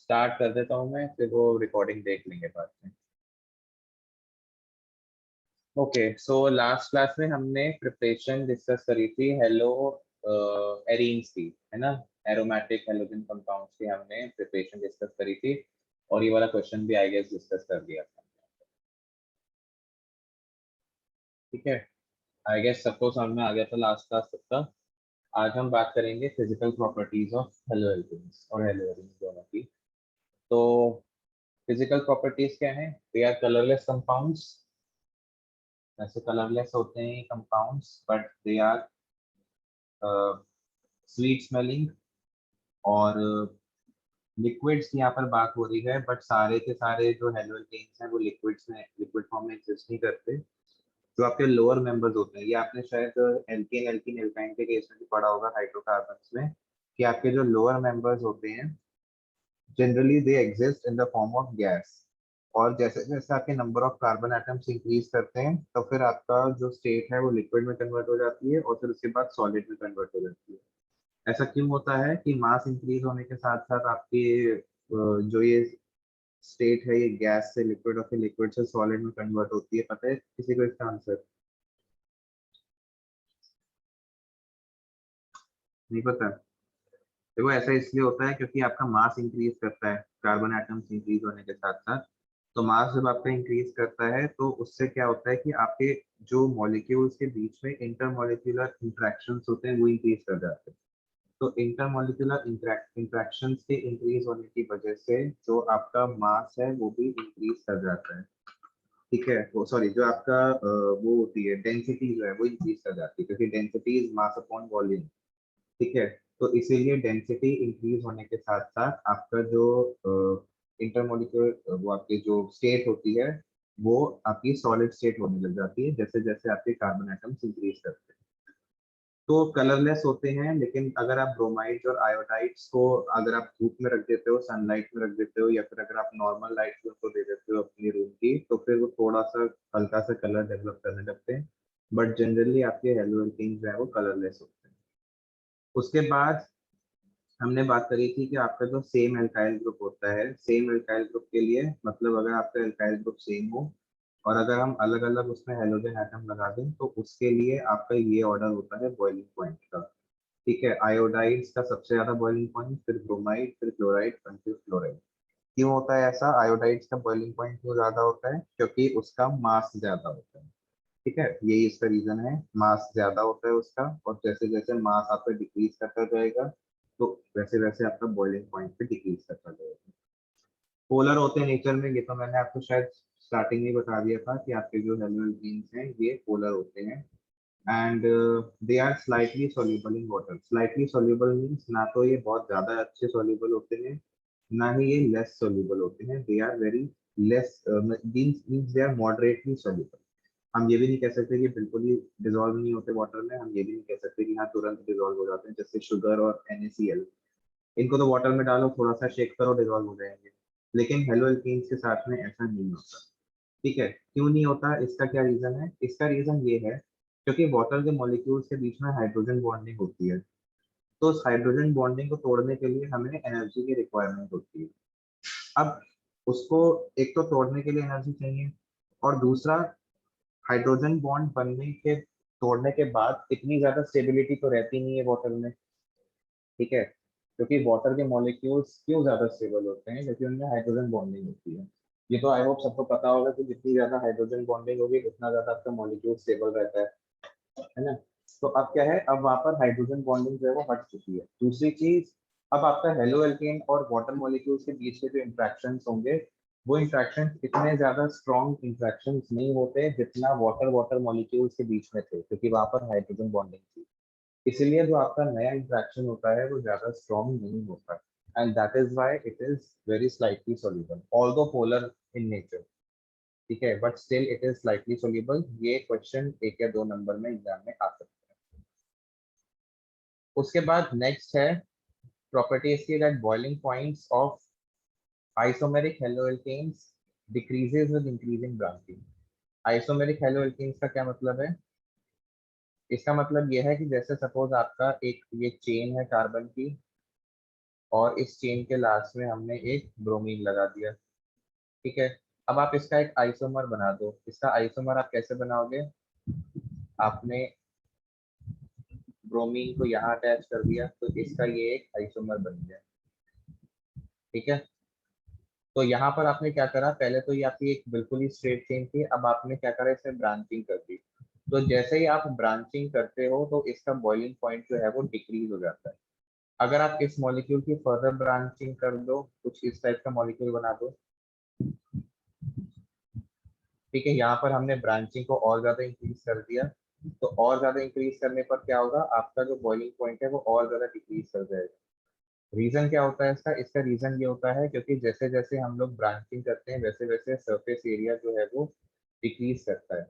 Start कर देता हूँ मैं, फिर वो रिकॉर्डिंग देख लेंगे बाद में। ओके, सो लास्ट क्लास में हमने प्रिपरेशन डिस्कस करी थी हेलो एरीन्स की, है ना। एरोमेटिक हेलोजन कंपाउंड्स की हमने प्रिपरेशन डिस्कस करी थी, और ये वाला क्वेश्चन भी आई गेस डिस्कस कर दिया था। ठीक है, आई गेस सबको समझ में आ गया था लास्ट क्लास तक का। आज हम बात करेंगे physical properties of halo alkanes और हेलो एरीन्स दोनों की। तो फिजिकल प्रॉपर्टीज क्या है? They are colourless compounds. वैसे कलरलेस होते हैं compounds, but they are sweet smelling. और लिक्विड्स की यहाँ पर बात हो रही है, बट सारे के सारे जो हेलो एल्केन्स हैं वो लिक्विड्स में, लिक्विड फॉर्म में एग्जिस्ट नहीं करते। जो आपके लोअर मेंबर्स होते हैं, ये आपने शायद एल्केन एल्कीन एल्काइन के केस में भी पढ़ा होगा हाइड्रोकार्बन्स में, कि आपके जो लोअर मेंबर्स होते हैं generally they exist in the form of gas. और जैसे जैसे आपके number of carbon atoms increase करते हैं, तो फिर आपका जो स्टेट है वो लिक्विड में कन्वर्ट हो जाती है, और फिर उसके बाद सॉलिड में कन्वर्ट हो जाती है। ऐसा क्यों होता है कि मास इंक्रीज होने के साथ साथ आपकी जो ये स्टेट है, ये गैस से लिक्विड और फिर लिक्विड से सॉलिड में कन्वर्ट होती है? पता है किसी को इसका आंसर? नहीं पता? देखो, ऐसा इसलिए होता है क्योंकि आपका मास इंक्रीज करता है कार्बन एटम्स इंक्रीज होने के साथ साथ। तो मास जब आपका इंक्रीज करता है तो उससे क्या होता है कि आपके जो मॉलिक्यूल्स के बीच में इंटरमॉलिक्यूलर इंटरेक्शंस होते हैं वो इंक्रीज कर जाते हैं। तो इंटरमॉलिक्यूलर इंटरेक्शंस के इंक्रीज होने की वजह से जो आपका मास है वो भी इंक्रीज कर जाता है। ठीक है, वो सॉरी, जो आपका वो होती है डेंसिटी जो है वो इंक्रीज कर जाती है, क्योंकि density is mass upon volume. ठीक है, तो इसीलिए डेंसिटी इंक्रीज होने के साथ साथ आपका जो इंटरमोलिक्यूलर वो आपकी जो स्टेट होती है वो आपकी सॉलिड स्टेट होने लग जाती है, जैसे जैसे आपके कार्बन एटम्स इंक्रीज करते हैं। तो कलरलेस होते हैं, लेकिन अगर आप ब्रोमाइड्स और आयोडाइड्स को अगर आप धूप में रख देते हो, सनलाइट में रख देते हो, या फिर अगर आप नॉर्मल लाइट में उनको दे देते हो अपनी रूम की, तो फिर वो थोड़ा सा हल्का सा कलर डेवलप करने लगते हैं। बट जनरली आपके हेलो एल्केन्स जो है वो कलरलेस होते हैं। उसके बाद हमने बात करी थी कि आपका जो सेम एल्काइल ग्रुप होता है, सेम एल्काइल ग्रुप के लिए मतलब अगर आपका एल्काइल ग्रुप सेम हो और अगर हम अलग अलग उसमें हेलोजन एटम लगा दें, तो उसके लिए आपका ये ऑर्डर होता है बॉइलिंग पॉइंट का। ठीक है, आयोडाइड्स का सबसे ज्यादा बॉइलिंग पॉइंट, फिर ब्रोमाइड, फिर क्लोराइड, फिर फ्लोराइड। क्यों होता है ऐसा? आयोडाइड्स का बॉइलिंग पॉइंट क्यों ज्यादा होता है? क्योंकि उसका मास ज्यादा होता है। ठीक है, यही इसका रीजन है, मास ज्यादा होता है उसका, और जैसे जैसे मास आपका डिक्रीज करता जाएगा तो वैसे वैसे आपका बॉइलिंग पॉइंट पे डिक्रीज करता जाएगा। पोलर होते हैं नेचर में, ये तो मैंने आपको शायद स्टार्टिंग में बता दिया था कि आपके जो हेलोजन्स हैं ये पोलर होते हैं। And they are slightly soluble in water. Slightly soluble means ना तो ये बहुत ज्यादा अच्छे सॉल्युबल होते हैं, ना ही ये लेस सॉल्युबल होते हैं। They are very less, means they are moderately soluble. हम ये भी नहीं कह सकते कि बिल्कुल ही डिजोल्व नहीं होते वाटर में, हम ये भी नहीं कह सकते कि हाँ तुरंत डिजोल्व हो जाते हैं, जैसे शुगर और NaCl। इनको तो वाटर में डालो, थोड़ा सा शेक करो, डिजोल्व हो जाएंगे। लेकिन हेलो एल्कीन्स के साथ में ऐसा नहीं होता। ठीक है, क्यों नहीं होता? इसका क्या रीजन है? इसका रीजन ये है क्योंकि वाटर के मॉलिक्यूल्स के बीच में हाइड्रोजन बॉन्डिंग होती है। तो उस हाइड्रोजन बॉन्डिंग को तोड़ने के लिए हमें एनर्जी की रिक्वायरमेंट होती है। अब उसको एक तो तोड़ने के लिए एनर्जी चाहिए, और दूसरा हाइड्रोजन बॉन्ड बनने के तोड़ने के बाद इतनी ज्यादा स्टेबिलिटी तो रहती नहीं है वाटर में। ठीक है, क्योंकि वाटर के मॉलिक्यूल्स क्यों ज्यादा स्टेबल होते हैं? क्योंकि उनमें हाइड्रोजन बॉन्डिंग होती है। ये तो आई होप सबको पता होगा कि जितनी ज्यादा हाइड्रोजन बॉन्डिंग होगी उतना ज्यादा आपका मॉलिक्यूल स्टेबल रहता है ना। तो अब क्या है, अब वहां पर हाइड्रोजन बॉन्डिंग जो है वो हट चुकी है। दूसरी चीज, अब आपका हेलो एल्केन और वाटर मॉलिक्यूल्स के बीच के जो इंट्रैक्शंस होंगे, वो इंट्रैक्शंस इतने ज्यादा स्ट्रॉन्ग इंट्रैक्शंस नहीं होते जितना वाटर वाटर मॉलिक्यूल्स के बीच में थे, क्योंकि वहां पर हाइड्रोजन बॉन्डिंग थी। इसलिए जो आपका नया इंट्रैक्शन होता है वो ज्यादा स्ट्रॉन्ग नहीं होता, and that is why it is very slightly soluble although polar in nature. ठीक है, but still it is slightly soluble। ये क्वेश्चन 1 या 2 नंबर में एग्जाम में आ सकता है। उसके बाद नेक्स्ट है प्रॉपर्टीज की, that boiling points of isomeric haloalkanes decreases with increasing branching. Isomeric haloalkanes का क्या मतलब है? इसका मतलब यह है कि जैसे सपोज आपका एक ये चेन है कार्बन की, और इस चेन के लास्ट में हमने एक ब्रोमीन लगा दिया। ठीक है, अब आप इसका एक आइसोमर बना दो। इसका आइसोमर आप कैसे बनाओगे? आपने ब्रोमीन को यहाँ अटैच कर दिया तो इसका ये एक आइसोमर बन गया। ठीक है, तो यहाँ पर आपने क्या करा, पहले तो ये आपकी एक बिल्कुल ही स्ट्रेट चेन थी, अब आपने क्या करा, इसमें ब्रांचिंग कर दी। तो जैसे ही आप ब्रांचिंग करते हो तो इसका बॉइलिंग पॉइंट जो है वो डिक्रीज हो जाता है। अगर आप इस मॉलिक्यूल की फर्दर ब्रांचिंग कर दो, कुछ इस टाइप का मॉलिक्यूल बना दो। ठीक है, यहाँ पर हमने ब्रांचिंग को और ज्यादा इंक्रीज कर दिया, तो और ज्यादा इंक्रीज करने पर क्या होगा, आपका जो बॉइलिंग पॉइंट है वो और ज्यादा डिक्रीज कर जाएगा। रीजन क्या होता है इसका? इसका रीजन ये होता है क्योंकि जैसे जैसे हम लोग ब्रांचिंग करते हैं वैसे वैसे सरफेस एरिया जो है वो डिक्रीज करता है,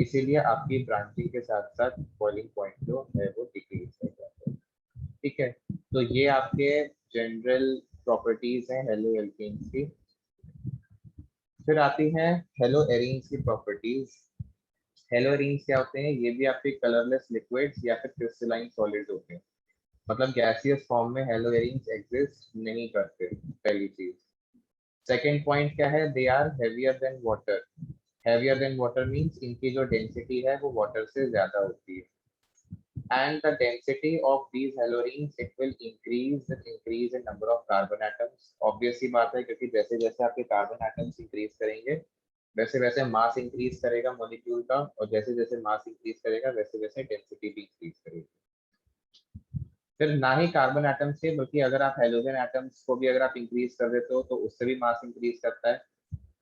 इसीलिए आपकी ब्रांचिंग के साथ साथ बॉइलिंग पॉइंट जो है वो डिक्रीज कर जाता है। ठीक है, तो ये आपके जनरल प्रॉपर्टीज हैं हेलो एल्केन्स की। फिर आती हैं हेलो एरीन्स की प्रॉपर्टीज। हेलो एरीन्स क्या होते हैं? ये भी आपके कलरलेस लिक्विड्स या फिर क्रिस्टलाइन सॉलिड्स होते हैं, मतलब गैसियस फॉर्म में हेलो एरीन्स एग्जिस्ट नहीं करते, पहली चीज। सेकेंड पॉइंट क्या है? They are heavier than water. Heavier than water means इनकी जो डेंसिटी है वो वाटर से ज्यादा होती है। And the density of these halogenes it will increase in number of carbon atoms। obvious सी बात है क्योंकि जैसे जैसे आपके कार्बन एटम्स इंक्रीज करेंगे वैसे वैसे मास इंक्रीज करेगा मॉलिक्यूल का, और जैसे जैसे मास इंक्रीज करेगा वैसे वैसे डेंसिटी भी इंक्रीज करेगी। फिर ना ही कार्बन एटम से, बल्कि अगर आप हेलोजन एटम्स को भी अगर आप इंक्रीज कर देते हो तो उससे भी मास इंक्रीज करता है।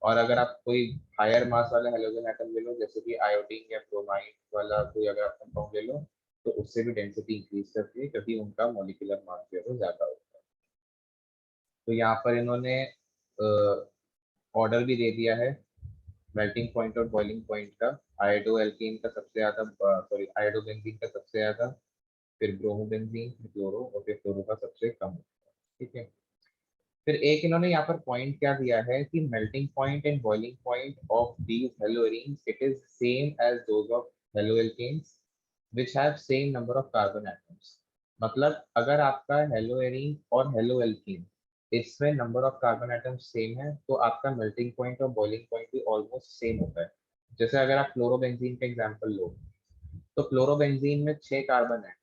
और अगर आप कोई हायर मास वाला हेलोजन एटम ले लो, जैसे कि आयोडीन या ब्रोमाइड वाला कोई अगर आप कंपाउंड ले लो, तो उससे भी डेंसिटी इंक्रीज करती है क्योंकि उनका मॉलिक्यूलर मास जो है वो ज्यादा होता है। तो यहाँ पर इन्होंने ऑर्डर भी दे दिया है मेल्टिंग पॉइंट और बॉइलिंग पॉइंट का। आयोडो एल्कीन का सबसे ज्यादा, सॉरी आयोडो बेंजीन का सबसे ज्यादा, फिर ब्रोमो बेंजीन, फिर क्लोरो, और फिर फ्लोरो का सबसे कम होता है। ठीक है, फिर एक इन्होंने यहाँ पर पॉइंट क्या दिया है कि melting point and boiling point of these haloarenes it is same as those of haloalkanes which have same number of carbon atoms. मतलब अगर आपका हेलोएरीन और हेलोएल्कीन इसमें number of carbon atoms same है तो आपका मेल्टिंग पॉइंट और boiling point भी ऑलमोस्ट सेम होता है। जैसे अगर आप क्लोरोबेंजीन का एग्जांपल लो, तो क्लोरोबेंजीन में 6 कार्बन है,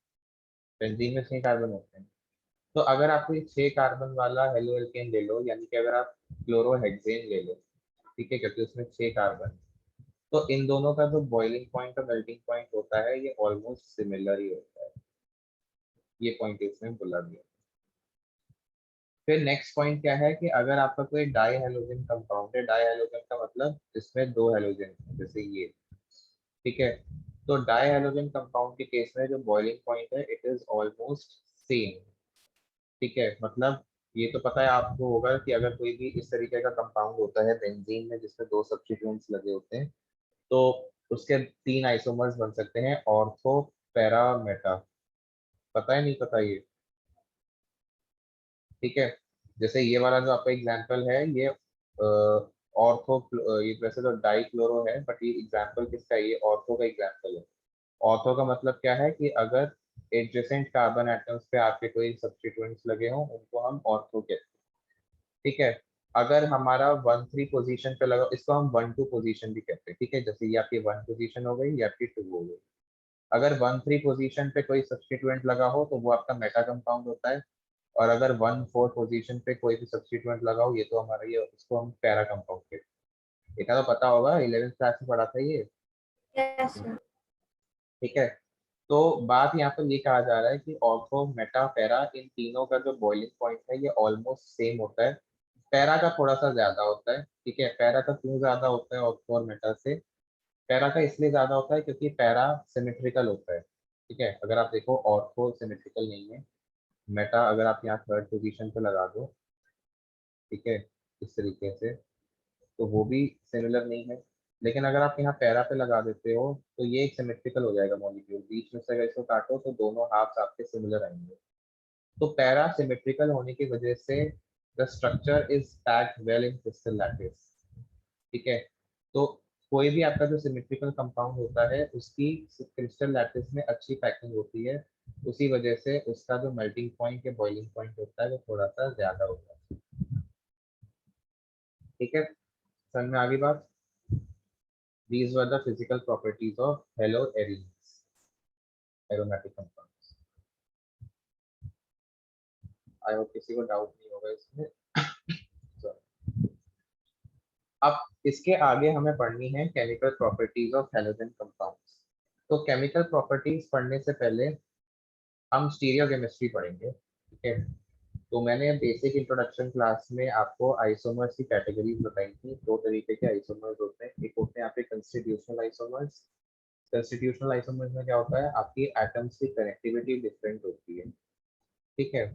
बेंजीन में 6 कार्बन होते हैं। तो अगर आप कोई 6 कार्बन वाला हेलो एल्केन ले लो, यानी कि अगर आप क्लोरोहेक्सेन ले लो, ठीक है, क्योंकि उसमें 6 कार्बन, तो इन दोनों का जो बॉइलिंग पॉइंट और मेल्टिंग पॉइंट होता है ये ऑलमोस्ट सिमिलर ही होता है। ये पॉइंट इसमें बोला गया। फिर नेक्स्ट पॉइंट क्या है कि अगर आपका कोई डाई हेलोजन कंपाउंड है, डाई हेलोजन का मतलब जिसमें 2 हेलोजन है, जैसे ये, ठीक है, तो डाई हेलोजन कंपाउंड के केस में जो बॉइलिंग पॉइंट है इट इज ऑलमोस्ट सेम। ठीक है, मतलब ये तो पता है आपको होगा कि अगर कोई भी इस तरीके का कंपाउंड होता है बेंजीन में जिसमें 2 सब्स्टिट्यूएंट्स लगे होते हैं, तो उसके 3 आइसोमर्स बन सकते हैं, ऑर्थो, पैरा और मेटा। पता है नहीं पता ये? ठीक है, जैसे ये वाला जो आपका एग्जांपल है ये ऑर्थो, ये वैसे तो डाई क्लोरो है बट ये एग्जांपल किसका है? ये ऑर्थो का एग्जांपल है। ऑर्थो का मतलब क्या है कि अगर एडजेसेंट कार्बन एटम्स पे आपके कोई सब्स्टिट्यूएंट्स लगे हों उनको हम ऑर्थो कहते हैं। ठीक है, अगर हमारा 1 3 पोजीशन पे लगा, इसको हम 1 2 पोजीशन भी कहते हैं। ठीक है, जैसे ये आपकी 1 पोजीशन हो गई, ये आपकी 2 हो गई। अगर 1 3 पोजीशन पे कोई सब्स्टिट्यूएंट लगा हो तो वो आपका मेटा कंपाउंड होता है, और अगर 1 4 पोजीशन पे कोई भी सब्स्टिट्यूएंट लगा हो, ये तो हमारा, ये इसको हम पैरा कंपाउंड कहते हैं। इतना तो पता होगा, 11th क्लास में पढ़ा था ये। Yes sir. ठीक है, तो बात यहाँ पर ये कहा जा रहा है कि ऑर्थो, मेटा, पैरा, इन तीनों का जो बॉइलिंग पॉइंट है ये ऑलमोस्ट सेम होता है। पैरा का थोड़ा सा ज्यादा होता है। ठीक है, पैरा का क्यों ज्यादा होता है ऑर्थो और मेटा से? पैरा का इसलिए ज्यादा होता है क्योंकि पैरा सिमेट्रिकल होता है। ठीक है, अगर आप देखो ऑर्थो सिमेट्रिकल नहीं है, मेटा अगर आप यहाँ 3rd पोजीशन पे लगा दो, ठीक है, इस तरीके से, तो वो भी सिमिलर नहीं है। लेकिन अगर आप यहाँ पैरा पे लगा देते हो तो ये एक सिमेट्रिकल हो जाएगा मॉलिक्यूल, बीच में से अगर इसको काटो तो दोनों हाफ्स आपके सिमिलर आएंगे। तो पैरा सिमेट्रिकल होने की वजह से the structure is packed well in crystal lattice. ठीक है, तो कोई भी आपका जो सिमेट्रिकल कंपाउंड होता है उसकी क्रिस्टल लैटिस में अच्छी पैकिंग होती है, उसी वजह से उसका जो मेल्टिंग पॉइंट या बॉइलिंग पॉइंट होता है वो थोड़ा सा ज्यादा होता है। ठीक है, समझ में आ गई बात। These were the physical properties of haloarenes, aromatic compounds. I hope किसी को डाउट नहीं होगा इसमें। so, अब इसके आगे हमें पढ़नी है chemical properties of halogen compounds. तो केमिकल प्रॉपर्टीज पढ़ने से पहले हम स्टीरियोकेमिस्ट्री पढ़ेंगे। ठीक है, तो मैंने बेसिक इंट्रोडक्शन क्लास में आपको आइसोमर्स की कैटेगरीज बताई थी। दो तरीके के आइसोमर्स होते हैं, एक होते हैं आपके कंस्टिट्यूशनल आइसोमर्स। कंस्टिट्यूशनल आइसोमर्स में क्या होता है, आपकी एटम्स की कनेक्टिविटी डिफरेंट होती है। ठीक है,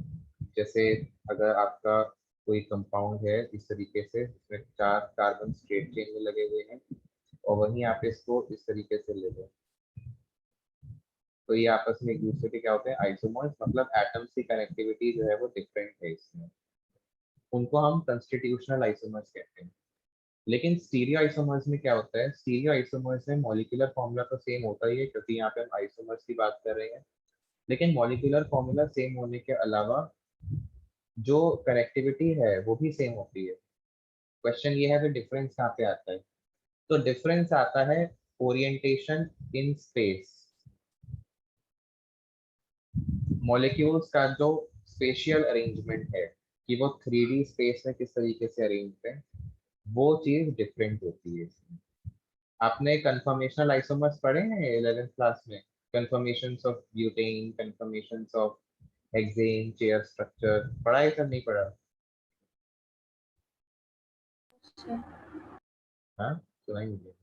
जैसे अगर आपका कोई कंपाउंड है इस तरीके से, इसमें 4 कार्बन स्ट्रेट चेन में लगे हुए हैं, और वहीं आप इसको इस तरीके से ले लो, तो ये आपस में एक दूसरे के क्या होते हैं, आइसोमर्स। मतलब एटम्स की कनेक्टिविटी जो है वो डिफरेंट है इसमें, उनको हम कंस्टिट्यूशनल आइसोमर्स कहते हैं। लेकिन स्टीरियो आइसोमर्स में क्या होता है, स्टीरियो आइसोमर्स में मॉलिक्यूलर फॉर्मूला तो सेम होता ही है, क्योंकि यहाँ पे हम आइसोमर्स की बात कर रहे हैं। लेकिन मॉलिक्यूलर फॉर्मूला सेम होने के अलावा जो कनेक्टिविटी है वो भी सेम होती है। क्वेश्चन ये है कि डिफरेंस कहाँ पे आता है, तो डिफरेंस आता है ओरिएंटेशन इन स्पेस। मॉलिक्यूल्स का जो स्पेशियल अरेंजमेंट है कि वो 3D स्पेस में किस तरीके से अरेंज है, वो चीज डिफरेंट होती है इसमें। आपने कंफर्मेशनल आइसोमर्स पढ़े हैं 11th क्लास में, confirmations of butane, confirmations of hexane, chair structure, पढ़ा है सब नहीं पढ़ा? हाँ, सुना ही मुझे।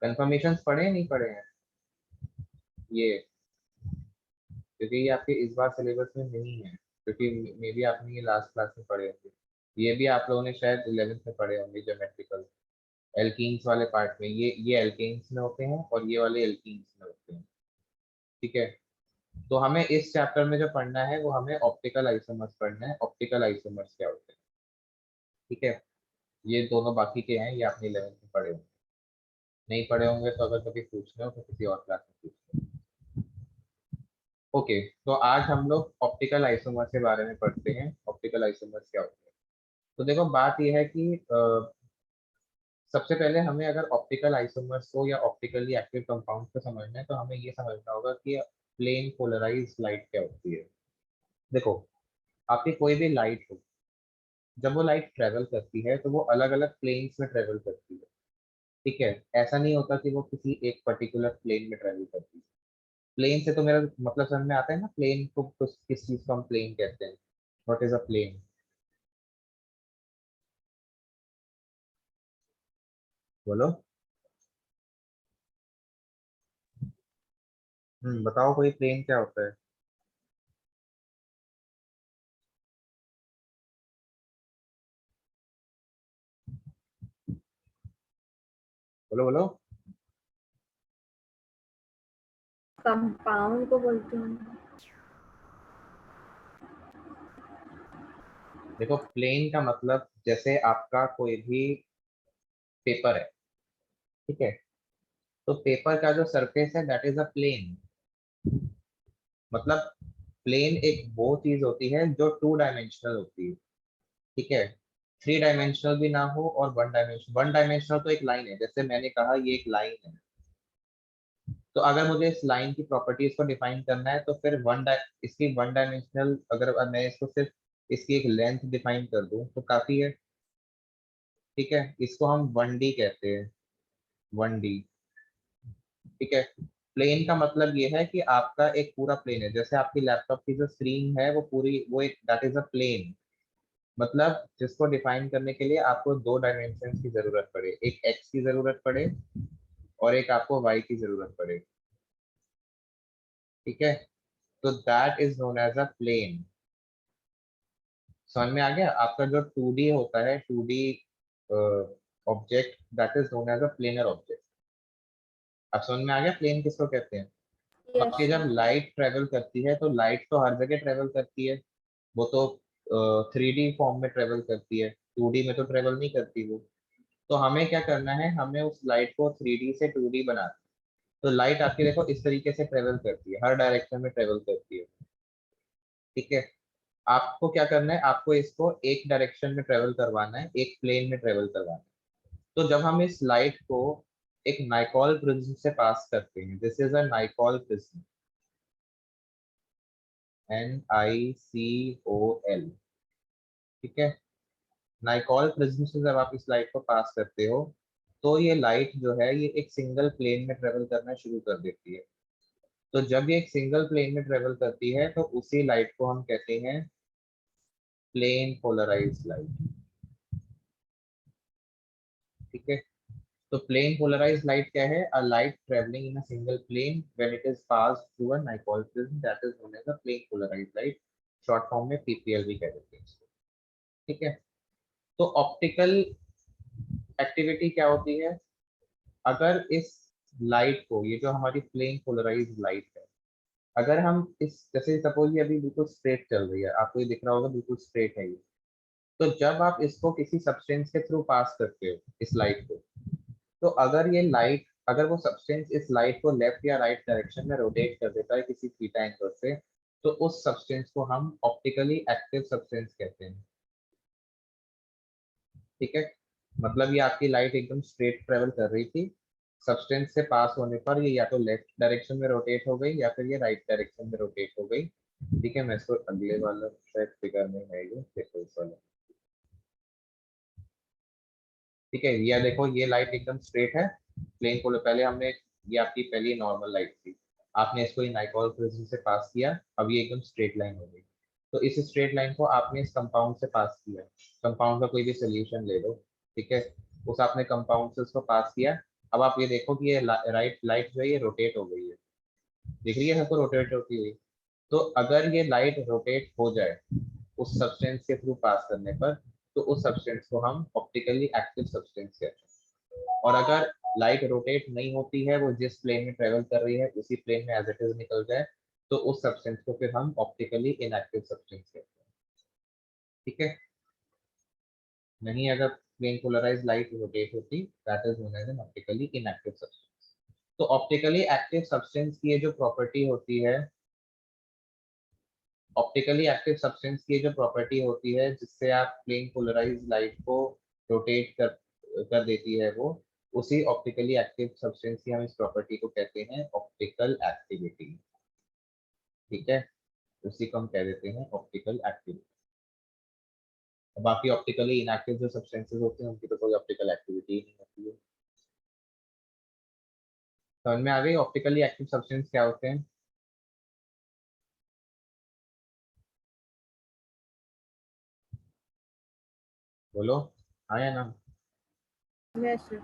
कंफर्मेशंस पढ़े नहीं पढ़े हैं ये? क्योंकि ये आपके इस बार सिलेबस में नहीं है, क्योंकि मे बी आपने ये लास्ट क्लास में पढ़े होंगे। ये भी आप लोगों ने शायद 11th में पढ़े होंगे, ज्योमेट्रिकल एल्कीन्स वाले पार्ट में। ये एल्केन्स में होते हैं और ये वाले एल्कीन्स में होते हैं। ठीक है, तो हमें इस चैप्टर में जो पढ़ना है वो हमें ऑप्टिकल आइसोमर्स पढ़ना है। ऑप्टिकल आइसोमर्स क्या होते हैं, ठीक है, ये दोनों बाकी के हैं, ये आपने 11th में पढ़े होंगे। नहीं पढ़े होंगे तो अगर कभी पूछना हो तो किसी और क्लास में पूछ लो। ओके, तो आज हम लोग ऑप्टिकल आइसोमर्स के बारे में पढ़ते हैं। ऑप्टिकल आइसोमर्स क्या होते हैं, तो देखो बात यह है कि सबसे पहले हमें अगर ऑप्टिकल आइसोमर्स को या ऑप्टिकली एक्टिव कंपाउंड को समझना है तो हमें ये समझना होगा कि प्लेन पोलराइज लाइट क्या होती है। देखो, आपकी कोई भी लाइट हो, जब वो लाइट ट्रेवल करती है तो वो अलग अलग प्लेन्स में ट्रेवल करती है। ठीक है, ऐसा नहीं होता कि वो किसी एक पर्टिकुलर प्लेन में ट्रेवल करती है। प्लेन से तो मेरा मतलब समझ में आता है ना, प्लेन को किस चीज को हम प्लेन कहते हैं। What is a plane? बोलो। बताओ कोई प्लेन क्या होता है। बोलो बोलो। कंपाउंड को बोलते हैं। देखो, प्लेन का मतलब जैसे आपका कोई भी पेपर है, ठीक है, तो पेपर का जो सरफेस है दैट इज अ प्लेन। मतलब प्लेन एक वो चीज होती है जो 2 डायमेंशनल होती है। ठीक है, 3 डायमेंशनल भी ना हो और 1 डायमेंशनल। 1 डायमेंशनल तो एक लाइन है, जैसे मैंने कहा ये एक लाइन है, तो अगर मुझे इस लाइन की प्रॉपर्टीज को डिफाइन करना है तो फिर इसकी 1 डायमेंशनल, अगर मैं इसको सिर्फ इसकी एक लेंथ डिफाइन कर दूं तो काफी है। ठीक है, इसको हम 1D कहते हैं, 1D। ठीक है, प्लेन का मतलब ये है कि आपका एक पूरा प्लेन है, जैसे आपकी लैपटॉप की जो स्क्रीन है वो पूरी, वो एक दैट इज अ प्लेन। मतलब जिसको डिफाइन करने के लिए आपको 2 डायमेंशन की जरूरत पड़े, एक एक्स की जरूरत पड़े और एक आपको वाई की जरूरत पड़े। ठीक है, तो that is known as a plane. समझ में आ गया? आपका जो 2D होता है, 2D object, that is known as a planar object. अब समझ में आ गया प्लेन किसको कहते हैं? यस आपकी जब सर। लाइट ट्रेवल करती है तो लाइट तो हर जगह ट्रेवल करती है, वो तो 3D फॉर्म में ट्रेवल करती है, 2D में तो ट्रेवल नहीं करती वो। तो हमें क्या करना है, हमें उस लाइट को 3D से 2D बनाना है। तो लाइट आपकी देखो इस तरीके से ट्रेवल करती है, हर डायरेक्शन में ट्रेवल करती है। ठीक है, आपको क्या करना है, आपको इसको एक डायरेक्शन में ट्रेवल करवाना है, एक प्लेन में ट्रेवल करवाना है। तो जब हम इस लाइट को एक नाइकॉल प्रिज्म से पास करते हैं, this is a Nicol prism, NICOL। ठीक है, नाइकॉल प्रिज्म से जब आप इस लाइट को पास करते हो तो ये लाइट जो है ये एक सिंगल प्लेन में ट्रेवल करना शुरू कर देती है। तो जब ये एक सिंगल प्लेन में ट्रेवल करती है तो उसी लाइट को हम कहते हैं प्लेन पोलराइज्ड लाइट। ठीक है, तो प्लेन पोलराइज्ड लाइट क्या है, a light travelling in a single plane when it is passed through a Nicol prism, that is known as a plane polarised light, short form में PPL भी कह देते हैं इसको। ठीक है, तो ऑप्टिकल एक्टिविटी क्या होती है, अगर इस लाइट को, ये जो हमारी प्लेन पोलराइज्ड लाइट है, अगर हम इस, जैसे सपोज ये अभी बिल्कुल स्ट्रेट चल रही है, आपको ये दिख रहा होगा बिल्कुल स्ट्रेट है ये, तो जब आप इसको किसी सब्सटेंस के थ्रू पास करते हो इस लाइट को, तो अगर ये लाइट, अगर वो सब्सटेंस इस लाइट को लेफ्ट या राइट डायरेक्शन में रोटेट कर देता है किसी थीटा एंगल से, तो उस सब्सटेंस को हम ऑप्टिकली एक्टिव सब्सटेंस कहते हैं। ठीक है, मतलब ये आपकी लाइट एकदम स्ट्रेट ट्रेवल कर रही थी, सब्सटेंस से पास होने पर ये या तो लेफ्ट डायरेक्शन में रोटेट हो गई या फिर ये राइट डायरेक्शन में रोटेट हो गई। ठीक है, मैं इसको अगले वाला शायद फिगर में है ये, देखो इस वाला। ठीक है, ये देखो ये लाइट एकदम स्ट्रेट है, प्लेन को पहले हमने, ये आपकी पहली नॉर्मल लाइट थी, आपने इसको नाइकॉल प्रिज्म से पास किया, अब ये एकदम स्ट्रेट लाइन हो गई। तो इस स्ट्रेट लाइन को आपने इस कंपाउंड से पास किया, कंपाउंड का कोई भी सोल्यूशन ले लो। ठीक है, उस आपने कंपाउंड से उसको पास किया, अब आप ये देखो कि ये राइट लाइट जो है ये रोटेट हो गई है, दिख रही है सबको रोटेट होती हुई। तो अगर ये लाइट रोटेट हो जाए उस सब्सटेंस के थ्रू पास करने पर, तो उस सब्सटेंस को हम ऑप्टिकली एक्टिव सब्सटेंस कहते हैं। और अगर लाइट रोटेट नहीं होती है, वो जिस प्लेन में ट्रेवल कर रही है उसी प्लेन में एज इट इज निकल जाए, तो उस सब्सटेंस को फिर हम ऑप्टिकली इनएक्टिव सब्सटेंस कहते हैं। ठीक है, नहीं अगर प्लेन पोलराइज्ड लाइट रोटेट होती, that is known as an optically inactive substance. तो ऑप्टिकली एक्टिव सब्सटेंस की ये जो प्रॉपर्टी होती है, ऑप्टिकली एक्टिव सब्सटेंस की जो प्रॉपर्टी होती है जिससे आप प्लेन पोलराइज्ड लाइट को रोटेट कर देती है, वो उसी ऑप्टिकली एक्टिव सब्सटेंस की हम इस प्रॉपर्टी को कहते हैं ऑप्टिकल एक्टिविटी। ठीक है, उसी को हम कह देते हैं ऑप्टिकल एक्टिविटी। बाकी ऑप्टिकली इनएक्टिव जो सब्सटेंसेस होते हैं उनकी तो कोई ऑप्टिकल एक्टिविटी नहीं होती है। समझ में आ गई ऑप्टिकली एक्टिव सब्सटेंस क्या होते हैं? बोलो, हाँ या ना? Yes sir.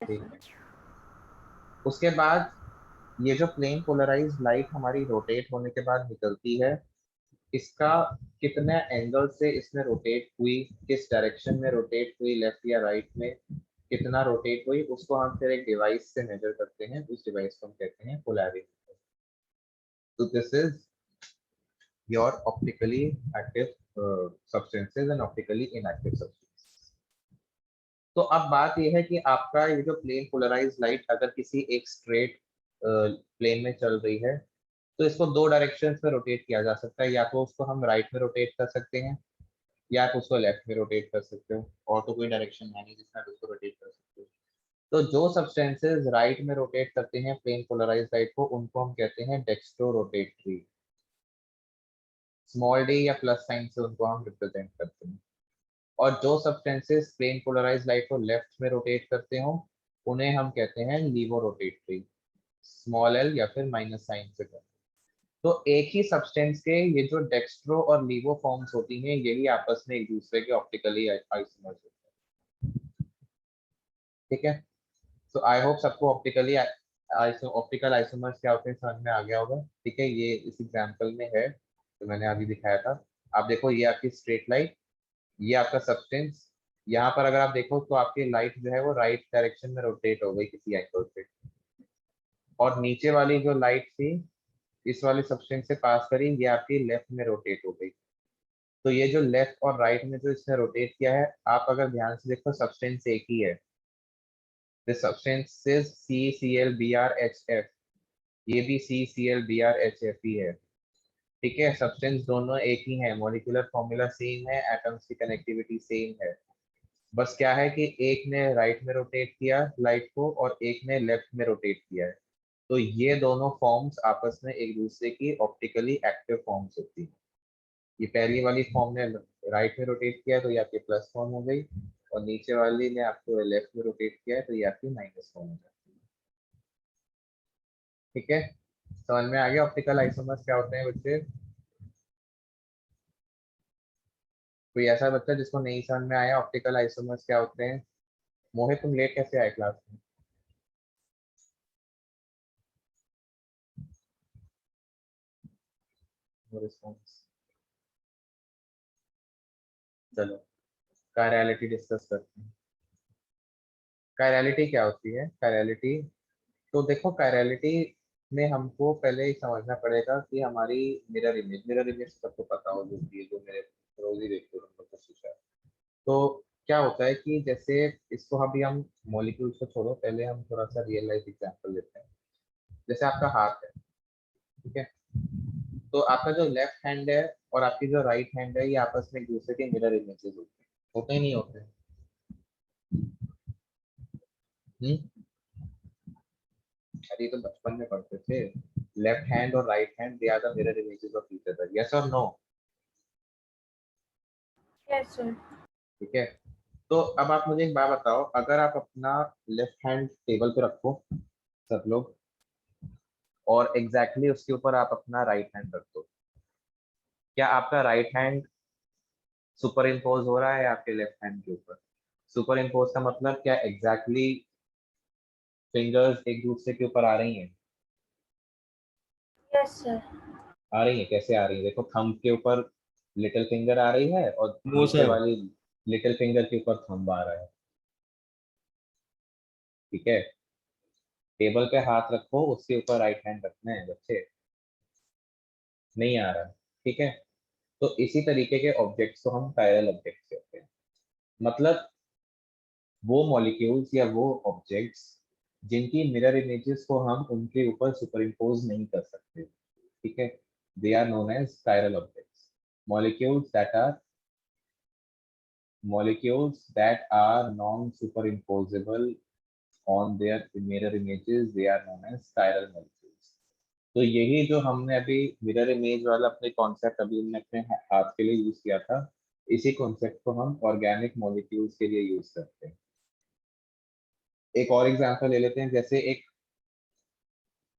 ठीक है, उसके बाद ये जो प्लेन पोलराइज्ड लाइट हमारी रोटेट होने के बाद निकलती है, इसका कितने एंगल से इसमें रोटेट हुई, किस डायरेक्शन में रोटेट हुई, लेफ्ट या राइट में कितना रोटेट हुई, उसको हम फिर एक डिवाइस से मेजर करते हैं, उस डिवाइस को हम कहते हैं पोलैरिमीटर। तो this is your optically active substances and optically inactive substances. तो अब बात यह है कि आपका ये जो प्लेन पोलराइज्ड लाइट अगर किसी एक स्ट्रेट प्लेन में चल रही है, तो इसको दो डायरेक्शंस में रोटेट किया जा सकता है, या तो उसको हम राइट में रोटेट कर सकते हैं या आप उसको लेफ्ट में रोटेट कर सकते हो, और तो कोई डायरेक्शन है नहीं जिसमें आप उसको रोटेट कर सकते हो। तो जो सब्सटेंसेस राइट में रोटेट करते हैं प्लेन पोलराइज्ड लाइट को, उनको हम कहते हैं डेक्स्ट्रो रोटेटरी, स्मॉल डी या प्लस साइन से उनको हम रिप्रेजेंट करते हैं। और जो सब्सटेंसेस प्लेन पोलराइज्ड लाइट को लेफ्ट में रोटेट करते हो, उन्हें हम कहते हैं लीवो रोटेटरी, स्मॉल एल या फिर माइनस साइन से करते हैं। तो एक ही सब्सटेंस के ये जो डेक्स्ट्रो और लीवो फॉर्म्स होती हैं, यही आपस में एक दूसरे के ऑप्टिकली आइसोमर्स होते हैं। ठीक है, तो आई होप सबको ऑप्टिकली ऑप्टिकल आइसोमर्स क्या होते हैं समझ में आ गया होगा। ठीक है, ये इस एग्जांपल में है तो मैंने अभी दिखाया था। आप देखो ये आपकी स्ट्रेट लाइट, ये आपका सब्सटेंस, यहाँ पर अगर आप देखो तो आपकी लाइट जो है वो राइट डायरेक्शन में रोटेट हो गई किसी एंगल से, और नीचे वाली जो लाइट थी इस वाले सब्सटेंस से पास करी, ये आपकी लेफ्ट में रोटेट हो गई। तो ये जो लेफ्ट और राइट में जो इसने रोटेट किया है, आप अगर ध्यान से देखो सब्सटेंस एक ही है, the substances CCl Br HF, ये भी CCl Br HF ही है, ठीक है। सब्सटेंस दोनों एक ही है, मॉलिक्यूलर फॉर्मूला सेम है, एटम्स की कनेक्टिविटी सेम है, बस क्या है कि एक ने राइट में रोटेट किया लाइट को और एक ने लेफ्ट में रोटेट किया है, तो ये दोनों फॉर्म्स आपस में एक दूसरे की ऑप्टिकली एक्टिव फॉर्म्स होती हैं। ये पहली वाली फॉर्म ने राइट में रोटेट किया तो ये आपकी प्लस फॉर्म हो गई, और नीचे वाली ने आपको लेफ्ट में रोटेट किया है तो ये आपकी माइनस फॉर्म हो जाती है, ठीक है। समझ में आ गया ऑप्टिकल आइसोमर्स क्या होते हैं बच्चे? कोई ऐसा बच्चा जिसको नहीं समझ में आया ऑप्टिकल आइसोमर्स क्या होते हैं? मोहित तुम लेट कैसे आए क्लास में? रिस्पॉन्स, चलो कायरलिटी डिस्कस करते हैं। कायरलिटी क्या होती है? कायरलिटी, तो देखो कायरलिटी में हमको पहले ही समझना पड़ेगा कि हमारी मिरर इमेज सबको पता हो, जो मेरे रोज ही देखते हो हम लोग को शीशा। तो क्या होता है कि जैसे इसको अभी हम मॉलिक्यूल्स को छोड़ो, पहले हम थोड़ा सा रियल लाइफ एग्जांपल लेते हैं। जैसे आपका हाथ है, ठीक है, तो आपका जो लेफ्ट हैंड है और आपकी जो राइट हैंड है ये आपस में एक दूसरे के मिरर इमेजेस होते ही नहीं होते? हम्म, अरे ये तो बचपन में पढ़ते थे, लेफ्ट हैंड और right hand they are the mirror images of each other, yes और नो? Yes, sir. ठीक है, तो अब आप मुझे एक बात बताओ, अगर आप अपना लेफ्ट हैंड टेबल पे रखो सब लोग, और एग्जैक्टली exactly उसके ऊपर आप अपना राइट हैंड रख दो, क्या आपका राइट हैंड सुपर इम्पोज हो रहा है आपके लेफ्ट हैंड के ऊपर? सुपर इम्पोज का मतलब क्या, एग्जैक्टली फिंगर्स एक दूसरे के ऊपर आ रही हैं? Yes, sir. आ रही है, कैसे आ रही है? देखो थंब के ऊपर लिटिल फिंगर आ रही है और वो नीचे सर वाली लिटिल फिंगर के ऊपर थंब आ रहा है, ठीक है। टेबल पे हाथ रखो, उसके ऊपर राइट हैंड रखना है बच्चे, नहीं आ रहा, ठीक है। तो इसी तरीके के ऑब्जेक्ट्स को हम कायरल ऑब्जेक्ट्स कहते हैं, मतलब वो मॉलिक्यूल्स या वो ऑब्जेक्ट्स जिनकी मिरर इमेजेस को हम उनके ऊपर सुपर इम्पोज नहीं कर सकते, ठीक है, they are known as chiral objects. molecules that are molecules that are non-superimposable on their mirror images, they are known as chiral molecules। तो यही जो हमने अभी मिरर इमेज वाला अपने कॉन्सेप्ट अभी हमने अपने हाथ के लिए यूज किया था, इसी कॉन्सेप्ट को हम ऑर्गेनिक मॉलिक्यूल्स के लिए यूज करते हैं। एक और एग्जांपल ले लेते हैं, जैसे एक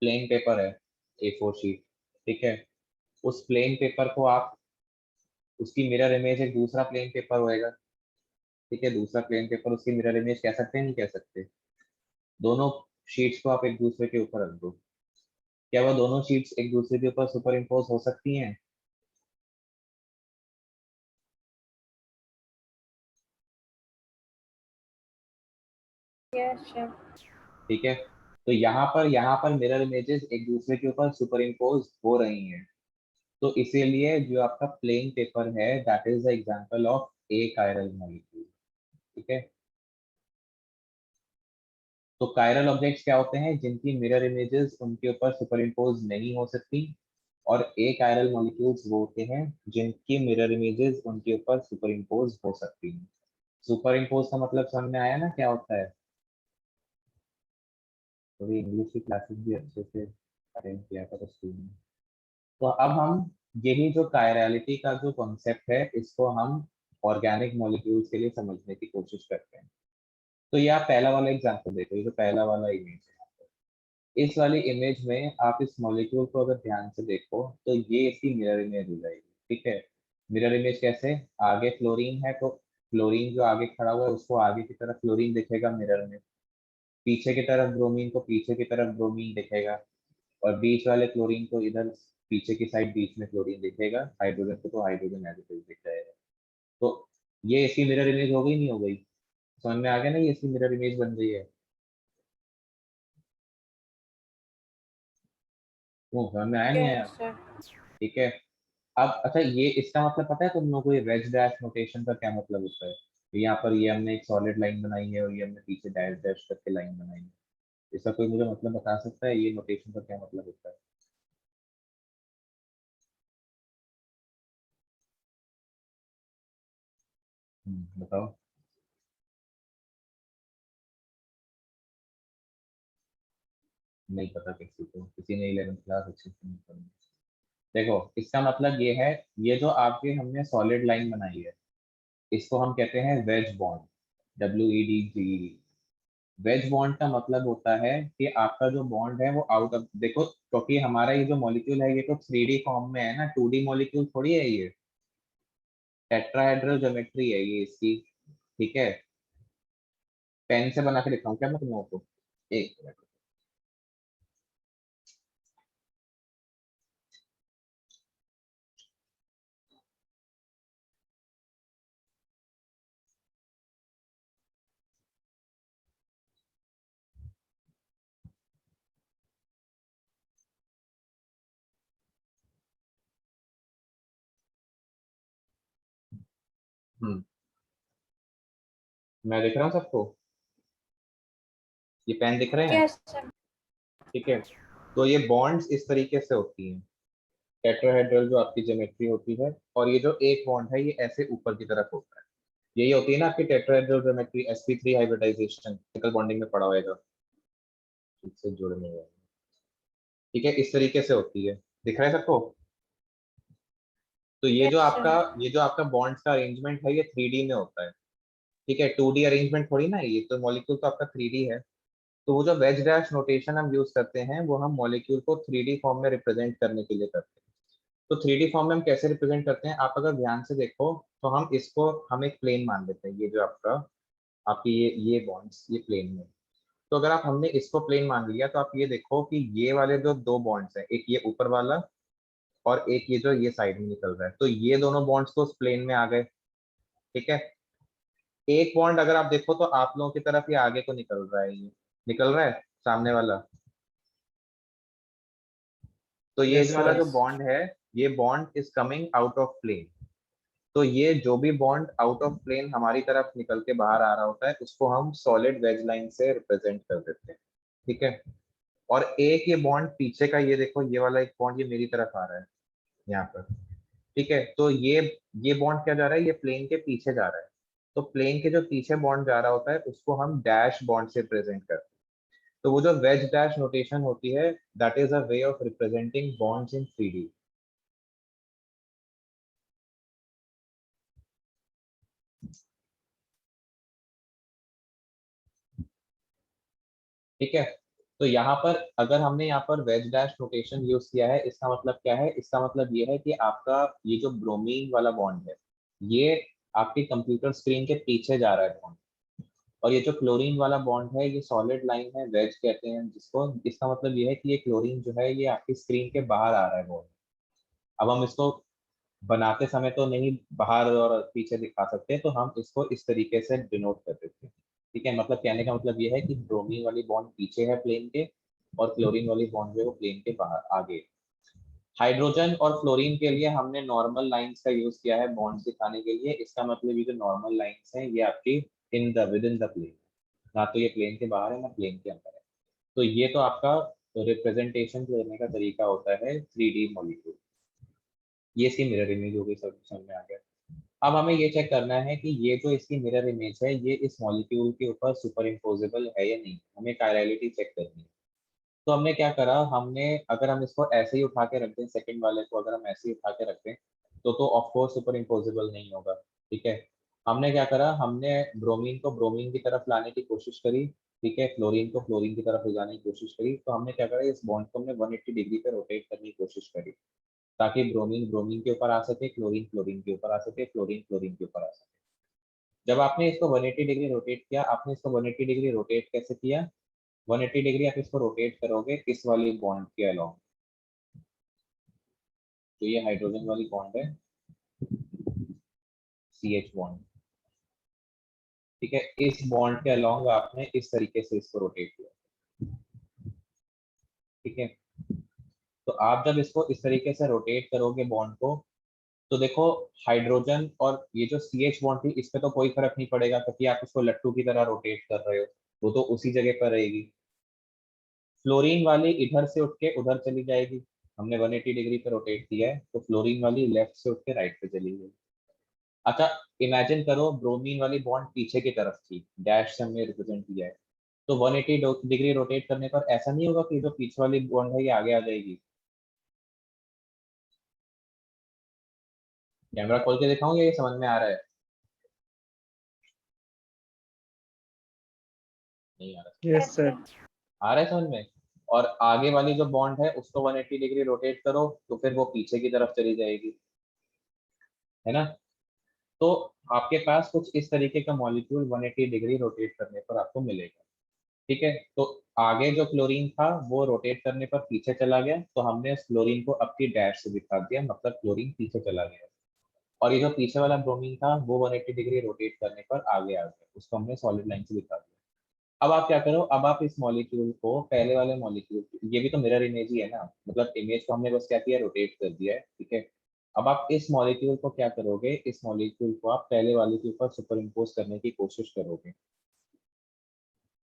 प्लेन पेपर है, A4 शीट, ठीक है, उस प्लेन पेपर को आप, उसकी मिरर इमेज एक दूसरा प्लेन पेपर होएगा, ठीक है, दूसरा प्लेन पेपर उसकी मिरर इमेज कह सकते हैं नहीं कह सकते? दोनों शीट्स को आप एक दूसरे के ऊपर रख दो, क्या वो दोनों शीट्स एक दूसरे के ऊपर सुपर इम्पोज हो सकती हैं? Yes, sir. ठीक है, तो यहाँ पर मिरर इमेजेस एक दूसरे के ऊपर सुपर इम्पोज हो रही हैं, तो इसीलिए जो आपका प्लेन पेपर है that is the example of A chiral molecule, ठीक है। तो कायरल ऑब्जेक्ट्स क्या होते हैं? जिनकी मिरर इमेजेस उनके ऊपर सुपर इम्पोज नहीं हो सकती, और ए कायरल मॉलिक्यूल्स वो होते हैं जिनकी मिरर इमेजेस उनके ऊपर सुपर इम्पोज हो सकती हैं। सुपर इम्पोज का मतलब समझ में आया ना क्या होता है? थोड़ी इंग्लिश की क्लासेस भी अच्छे से अटेंड किया था स्कूल में। तो अब हम यही जो कायरलिटी का जो कॉन्सेप्ट है इसको हम ऑर्गेनिक मॉलिक्यूल्स के लिए समझने की कोशिश करते हैं। तो ये आप पहला वाला एग्जांपल देखो, ये जो पहला वाला इमेज है, इस वाली इमेज में आप इस मॉलिक्यूल को अगर ध्यान से देखो तो ये इसकी मिरर इमेज हो जाएगी, ठीक है। मिरर इमेज कैसे? आगे फ्लोरीन है तो फ्लोरीन जो आगे खड़ा हुआ है उसको आगे की तरफ फ्लोरीन दिखेगा मिरर में, पीछे की तरफ ब्रोमीन को पीछे की तरफ ब्रोमीन दिखेगा, और बीच वाले क्लोरीन को इधर पीछे की साइड बीच में क्लोरीन दिखेगा, हाइड्रोजन को तो हाइड्रोजन नेगेटिव दिख जाएगा। तो ये इसकी मिरर इमेज हो गई नहीं हो गई? समझ में आ गया ना, ये इसकी मिरर इमेज बन गई है, वो समझ में आया नहीं आया? Yes, sir. ठीक है। अब अच्छा, ये इसका मतलब पता है तुम लोगों को, ये वेज डैश नोटेशन का क्या मतलब होता है? तो यहाँ पर ये हमने एक सॉलिड लाइन बनाई है और ये हमने पीछे डैश डैश करके लाइन बनाई है। इसका कोई मुझे मतलब बता सकता है ये नोटेशन का क्या मतलब होता है? बताओ। नहीं पता किसी को, किसी ने 11th क्लास अच्छे से नहीं पढ़ी। देखो इसका मतलब ये है, ये जो आपके हमने सॉलिड लाइन बनाई है इसको हम कहते हैं wedge bond, WEDG। Wedge bond का मतलब होता है कि आपका जो बॉन्ड है वो आउट ऑफ, देखो क्योंकि हमारा ये जो मॉलिक्यूल है ये तो 3D फॉर्म में है ना, 2D मॉलिक्यूल थोड़ी है ये, टेट्राहेड्रल ज्योमेट्री है ये इसकी। ठीक है, पेन से बना के दिखाऊं क्या मैं तुम लोगों को? एक मिनट। हम्म, मैं दिख रहा हूँ सबको? ये पेन दिख रहे हैं? Yes, sir. ठीक है, तो ये बॉन्ड्स इस तरीके से होती हैं, टेट्राहेड्रल जो आपकी ज्योमेट्री होती है, और ये जो एक बॉन्ड है ये ऐसे ऊपर की तरफ होता है। यही होती है ना आपकी tetrahedral geometry, sp3 hybridisation, single bonding में पड़ा होगा, ठीक से जुड़ने हुए। ठीक है, इस तरीके से होती है, दिख रहा है सबको? तो Yes, sir. ये जो आपका बॉन्ड्स का अरेंजमेंट है ये 3D में होता है। ठीक है, 2D अरेंजमेंट थोड़ी ना है, ये तो मॉलिक्यूल तो आपका 3D है। तो वो जो वेज डैश नोटेशन हम यूज करते हैं वो हम मॉलिक्यूल को 3D फॉर्म में रिप्रेजेंट करने के लिए करते हैं। तो 3D फॉर्म में हम कैसे रिप्रेजेंट करते हैं, आप अगर ध्यान से देखो तो हम एक प्लेन मान लेते हैं, ये जो आपका आपकी ये बॉन्ड्स ये प्लेन में। तो अगर आप हमने इसको प्लेन मान लिया तो आप ये देखो कि ये वाले जो दो बॉन्ड्स हैं, एक ये ऊपर वाला और एक ये जो ये साइड में निकल रहा है, तो ये दोनों बॉन्ड्स तो उस प्लेन में आ गए। ठीक है, एक बॉन्ड अगर आप देखो तो आप लोगों की तरफ ये आगे को निकल रहा है, ये निकल रहा है सामने वाला। तो ये यस जो वाला सर। जो Yes. बॉन्ड है ये bond is coming out of plane. तो ये जो भी बॉन्ड आउट ऑफ प्लेन हमारी तरफ निकल के बाहर आ रहा होता है उसको हम सॉलिड वेज लाइन से रिप्रेजेंट कर देते हैं। ठीक है, और एक ये बॉन्ड पीछे का, ये देखो ये वाला एक बॉन्ड ये मेरी तरफ आ रहा है यहाँ पर। ठीक है, तो ये बॉन्ड क्या जा रहा है, ये प्लेन के पीछे जा रहा है। तो प्लेन के जो पीछे बॉन्ड जा रहा होता है उसको हम डैश बॉन्ड से प्रेजेंट करते हैं। तो वो जो वेज डैश नोटेशन होती है that is a way of representing bonds in 3D। ठीक है, तो यहाँ पर अगर हमने यहाँ पर वेज डैश नोटेशन यूज किया है इसका मतलब क्या है, इसका मतलब ये है कि आपका ये जो ब्रोमीन वाला बॉन्ड है ये आपके कंप्यूटर स्क्रीन के पीछे जा रहा है बॉन्ड, और ये जो क्लोरीन वाला बॉन्ड है ये सॉलिड लाइन है, वेज कहते हैं जिसको। इसका मतलब ये है कि ये क्लोरीन जो है ये आपकी स्क्रीन के बाहर आ रहा है बॉन्ड। अब हम इसको बनाते समय तो नहीं बाहर और पीछे दिखा सकते, तो हम इसको इस तरीके से डिनोट कर देते हैं। ठीक है, मतलब कहने का मतलब ये है कि ब्रोमीन वाली बॉन्ड पीछे है प्लेन के, और क्लोरीन वाली बॉन्ड जो है वो प्लेन के बाहर आगे। हाइड्रोजन और फ्लोरीन के लिए हमने नॉर्मल लाइंस का यूज किया है बॉन्ड्स दिखाने के लिए। इसका मतलब ये जो नॉर्मल लाइंस हैं ये आपकी in the with in the plane, ना तो ये प्लेन के बाहर है ना प्लेन के अंदर है। तो ये तो आपका रिप्रेजेंटेशन लेने का तरीका होता है 3D मॉलिक्यूल। ये इसकी मिरर इमेज हो गई, सब समझ में आ गया। अब हमें ये चेक करना है कि ये जो इसकी मिरर इमेज है ये इस मॉलिक्यूल के ऊपर सुपर इम्पोजेबल है या नहीं, हमें कायरलिटी चेक करनी है। तो हमने क्या करा, हमने अगर हम इसको ऐसे ही उठा के रख दें, सेकंड वाले को अगर हम ऐसे ही उठा के रख दें तो ऑफ कोर्स सुपर इम्पोजेबल नहीं होगा। ठीक है, हमने क्या करा, हमने ब्रोमीन को ब्रोमीन की तरफ लाने की कोशिश करी, ठीक है, फ्लोरीन को फ्लोरीन की तरफ ले जाने की कोशिश करी। तो हमने क्या करा, इस बॉन्ड को हमने 180 डिग्री पे रोटेट करने की कोशिश करी, ताकि ब्रोमीन ब्रोमीन के ऊपर आ सके, क्लोरीन क्लोरीन के ऊपर आ सके, फ्लोरीन फ्लोरीन के ऊपर आ सके। जब आपने इसको 180 डिग्री रोटेट किया, आपने इसको 180 डिग्री रोटेट कैसे किया, 180 डिग्री आप इसको रोटेट करोगे इस वाली बॉन्ड के अलोंग, तो ये हाइड्रोजन वाली बॉन्ड है, CH बॉन्ड। ठीक है, इस बॉन्ड के अलोंग आपने इस तरीके से इसको रोटेट किया। ठीक है, तो आप जब इसको इस तरीके से रोटेट करोगे बॉन्ड को, तो देखो हाइड्रोजन और ये जो CH बॉन्ड थी इस पे तो कोई फर्क नहीं पड़ेगा क्योंकि आप उसको लट्टू की तरह रोटेट कर रहे हो, वो तो उसी जगह पर रहेगी। फ्लोरीन वाली इधर से उठ के उधर चली जाएगी, हमने 180 डिग्री पे रोटेट किया है तो फ्लोरीन वाली लेफ्ट से उठ के राइट पे चली गई। अच्छा, इमेजिन करो ब्रोमीन वाली बॉन्ड पीछे की तरफ थी, डैश से हमने रिप्रेजेंट किया है, तो 180 डिग्री रोटेट करने पर ऐसा नहीं होगा कि जो पीछे वाली बॉन्ड है ये आगे आ जाएगी। कैमरा खोल के दिखाऊं या ये समझ में आ रहा है? नहीं आ रहा? Yes, yes sir. sir. आ रहा है समझ में? और आगे वाली जो बॉन्ड है उसको 180 डिग्री रोटेट करो तो फिर वो पीछे की तरफ चली जाएगी, है ना? तो आपके पास कुछ इस तरीके का मॉलिक्यूल 180 डिग्री रोटेट करने पर आपको मिलेगा। ठीक है, तो आगे जो क्लोरीन था वो रोटेट करने पर पीछे चला गया, तो हमने उस क्लोरीन को अपनी डैश से दिखा दिया, मतलब क्लोरीन पीछे चला गया। और ये जो पीछे वाला ब्रोमीन था वो 180 डिग्री रोटेट करने पर आगे आ गया, उसको हमने सॉलिड लाइन से दिखा दिया। अब आप क्या करो, अब आप इस मॉलिक्यूल को पहले वाले मॉलिक्यूल, ये भी तो मिरर इमेज ही है ना, मतलब इमेज को हमने बस क्या किया, रोटेट कर दिया है। ठीक है, अब आप इस मॉलिक्यूल को क्या करोगे, इस मॉलिक्यूल को आप पहले वाले के ऊपर सुपर इम्पोज करने की कोशिश करोगे।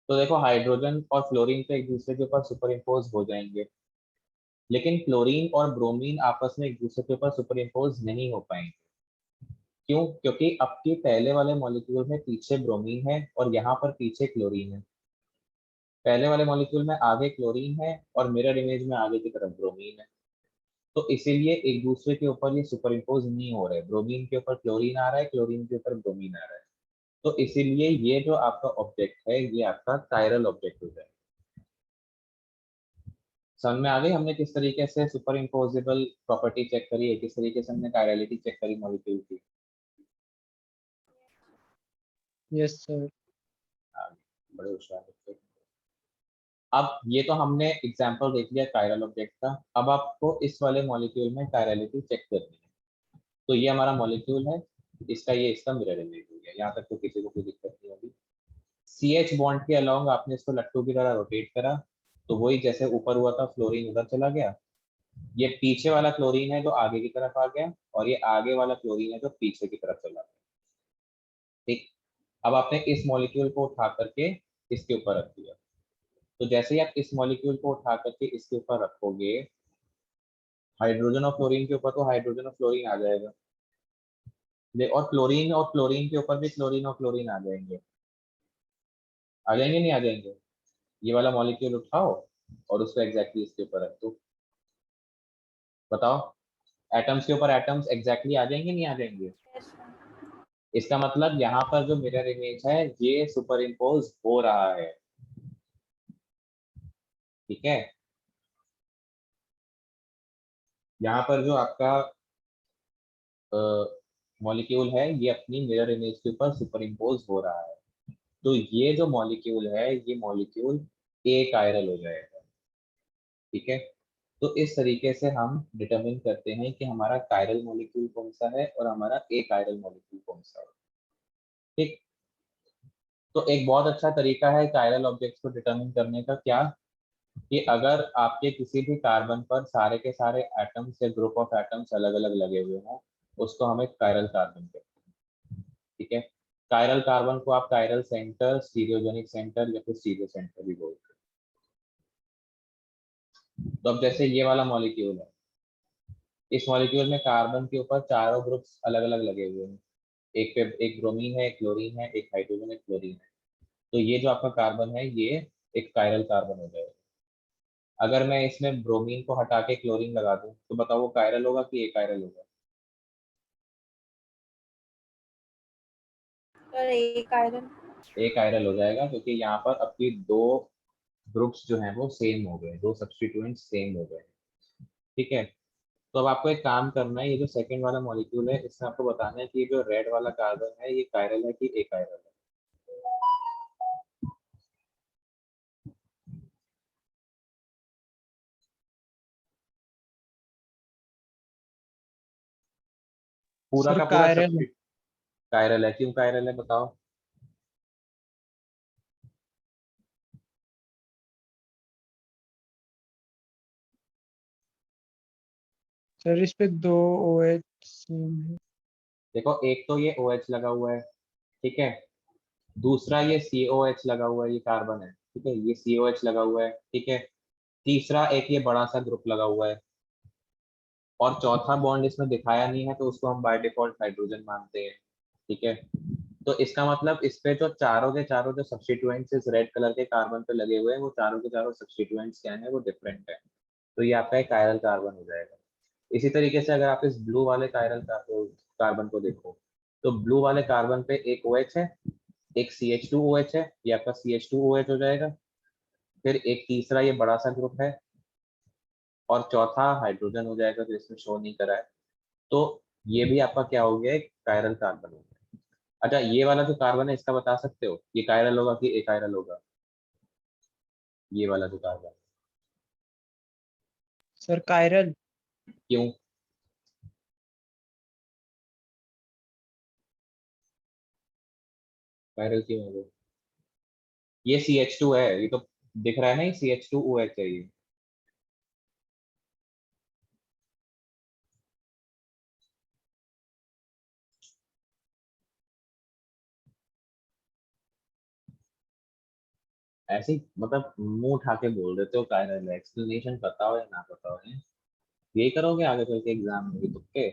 तो देखो हाइड्रोजन और फ्लोरीन तो एक दूसरे के ऊपर सुपर इम्पोज हो जाएंगे, लेकिन क्लोरीन और ब्रोमीन आपस में एक दूसरे के ऊपर सुपर इम्पोज नहीं हो पाएंगे। क्यों? क्योंकि आपके पहले वाले मॉलिक्यूल में पीछे ब्रोमीन है और यहाँ पर पीछे क्लोरीन है। पहले वाले मॉलिक्यूल में आगे क्लोरीन है और मिरर इमेज में आगे की तरफ ब्रोमीन है, तो इसीलिए एक दूसरे के ऊपर ये सुपर इम्पोज नहीं हो रहे, ब्रोमीन के ऊपर क्लोरीन आ रहा है, क्लोरीन के ऊपर ब्रोमीन आ रहा है। तो इसीलिए ये जो आपका ऑब्जेक्ट है ये आपका कायरल ऑब्जेक्ट हो जाएगा। समझ में आ गई हमने किस तरीके से सुपर इम्पोजेबल प्रॉपर्टी चेक करी है, किस तरीके से हमने कायरलिटी चेक करी मॉलिक्यूल की? Yes sir. बड़े होशियार बच्चे। अब ये तो हमने एग्जांपल देख लिया कायरल ऑब्जेक्ट का, अब आपको इस वाले मॉलिक्यूल में कायरलिटी चेक करनी है। तो ये हमारा मॉलिक्यूल है, इसका मिरर इमेज हो गया, यहाँ तक तो किसी को कोई दिक्कत नहीं होगी। CH बॉन्ड के अलोंग आपने इसको लट्टू की तरह रोटेट करा, तो वही जैसे ऊपर हुआ था, फ्लोरीन उधर चला गया, ये पीछे वाला क्लोरीन है जो आगे की तरफ आ गया, और ये आगे वाला क्लोरीन है जो पीछे की तरफ चला गया। ठीक, अब आपने इस मॉलिक्यूल को उठा करके इसके ऊपर रख दिया, तो जैसे ही आप इस मॉलिक्यूल को उठा करके इसके ऊपर रखोगे, हाइड्रोजन और फ्लोरीन के ऊपर तो हाइड्रोजन और फ्लोरीन आ जाएगा, और क्लोरीन के ऊपर भी क्लोरीन और क्लोरीन आ जाएंगे। आ जाएंगे नहीं आ जाएंगे? ये वाला मॉलिक्यूल उठाओ और उसको एग्जैक्टली इसके ऊपर रख दो, बताओ एटम्स के ऊपर एटम्स एग्जैक्टली आ जाएंगे नहीं आ जाएंगे? Yes, sir. इसका मतलब यहाँ पर जो मिरर इमेज है ये सुपर इम्पोज हो रहा है। ठीक है, यहाँ पर जो आपका मॉलिक्यूल है ये अपनी मिरर इमेज के ऊपर सुपर इम्पोज हो रहा है, तो ये जो मॉलिक्यूल है ये मॉलिक्यूल ए कायरल हो जाएगा। ठीक है, तो इस तरीके से हम डिटरमिन करते हैं कि हमारा कायरल मॉलिक्यूल कौन सा है और हमारा ए कायरल मॉलिक्यूल कौन सा है। ठीक, तो एक बहुत अच्छा तरीका है कायरल ऑब्जेक्ट्स को डिटरमिन करने का, क्या कि अगर आपके किसी भी कार्बन पर सारे के सारे एटम्स या ग्रुप ऑफ एटम्स अलग अलग लगे हुए हों, उसको हम एक कायरल कार्बन कहते हैं। ठीक है, कायरल कार्बन को आप कायरल सेंटर, स्टीरियोजेनिक सेंटर या फिर स्टीरियो सेंटर भी बोलते हैं। तो अब जैसे ये वाला मॉलिक्यूल है, इस मॉलिक्यूल में कार्बन के ऊपर चारों ग्रुप्स अलग अलग लगे हुए हैं, एक पे एक ब्रोमीन है, एक क्लोरीन है, एक हाइड्रोजन, एक क्लोरीन है, तो ये जो आपका कार्बन है ये एक कायरल कार्बन हो जाएगा। अगर मैं इसमें ब्रोमीन को हटा के क्लोरीन लगा दूं तो बताओ वो कायरल होगा कि ए कायरल होगा? Sir, एक iron. ए कायरल हो जाएगा क्योंकि यहाँ पर आपकी दो ग्रुप्स जो हैं वो सेम हो गए, दो सब्स्टिट्यूएंट्स सेम हो गए। ठीक है, तो अब आपको एक काम करना है, ये जो सेकंड वाला मॉलिक्यूल है इसमें आपको बताना है कि ये जो रेड वाला कार्बन है ये कायरल है कि ए कायरल है। पूरा सर का पूरा कायरल। सब्स्टिट्यूट कायरल है, क्यों कायरल है बताओ? सर इस पे 2 OH सेम है। देखो एक तो ये OH लगा हुआ है, ठीक है, दूसरा ये COH लगा हुआ है, ये कार्बन है, ठीक है, ये COH लगा हुआ है, ठीक है, तीसरा एक ये बड़ा सा ग्रुप लगा हुआ है, और चौथा बॉन्ड इसमें दिखाया नहीं है तो उसको हम बाय डिफॉल्ट हाइड्रोजन मानते हैं, ठीक है। तो इसका मतलब इस पे जो चारों के चारों जो सब्स्टिट्यूएंट्स इस रेड कलर के कार्बन पे लगे हुए हैं वो चारों के चारों सब्स्टिट्यूएंट्स क्या है, वो डिफरेंट है। तो ये आपका एक कायरल कार्बन हो जाएगा। इसी तरीके से अगर आप इस ब्लू वाले कार्बन को देखो, तो ब्लू वाले कार्बन पे एक OH है, एक CH2OH है, ये आपका CH2OH हो जाएगा, फिर एक तीसरा ये बड़ा सा ग्रुप है, और चौथा हाइड्रोजन हो जाएगा जो इसमें शो नहीं करा है। तो ये भी आपका क्या हो गया, एक कायरल कार्बन हो गया। अच्छा, ये वाला जो कार्बन है इसका बता सकते हो ये कायरल होगा कि एकायरल होगा? ये वाला जो कार्बन, सर कायरल। क्यों? कायरल क्यों होगा? ये CH2 है, ये तो दिख रहा है ना, ये CH2OH है ये। ऐसे ही मतलब मुंह उठा के बोल देते हो कायरल है, एक्सप्लेनेशन पता हो या ना पता हो, यही करोगे आगे चल के एग्जाम में भी तुक्के?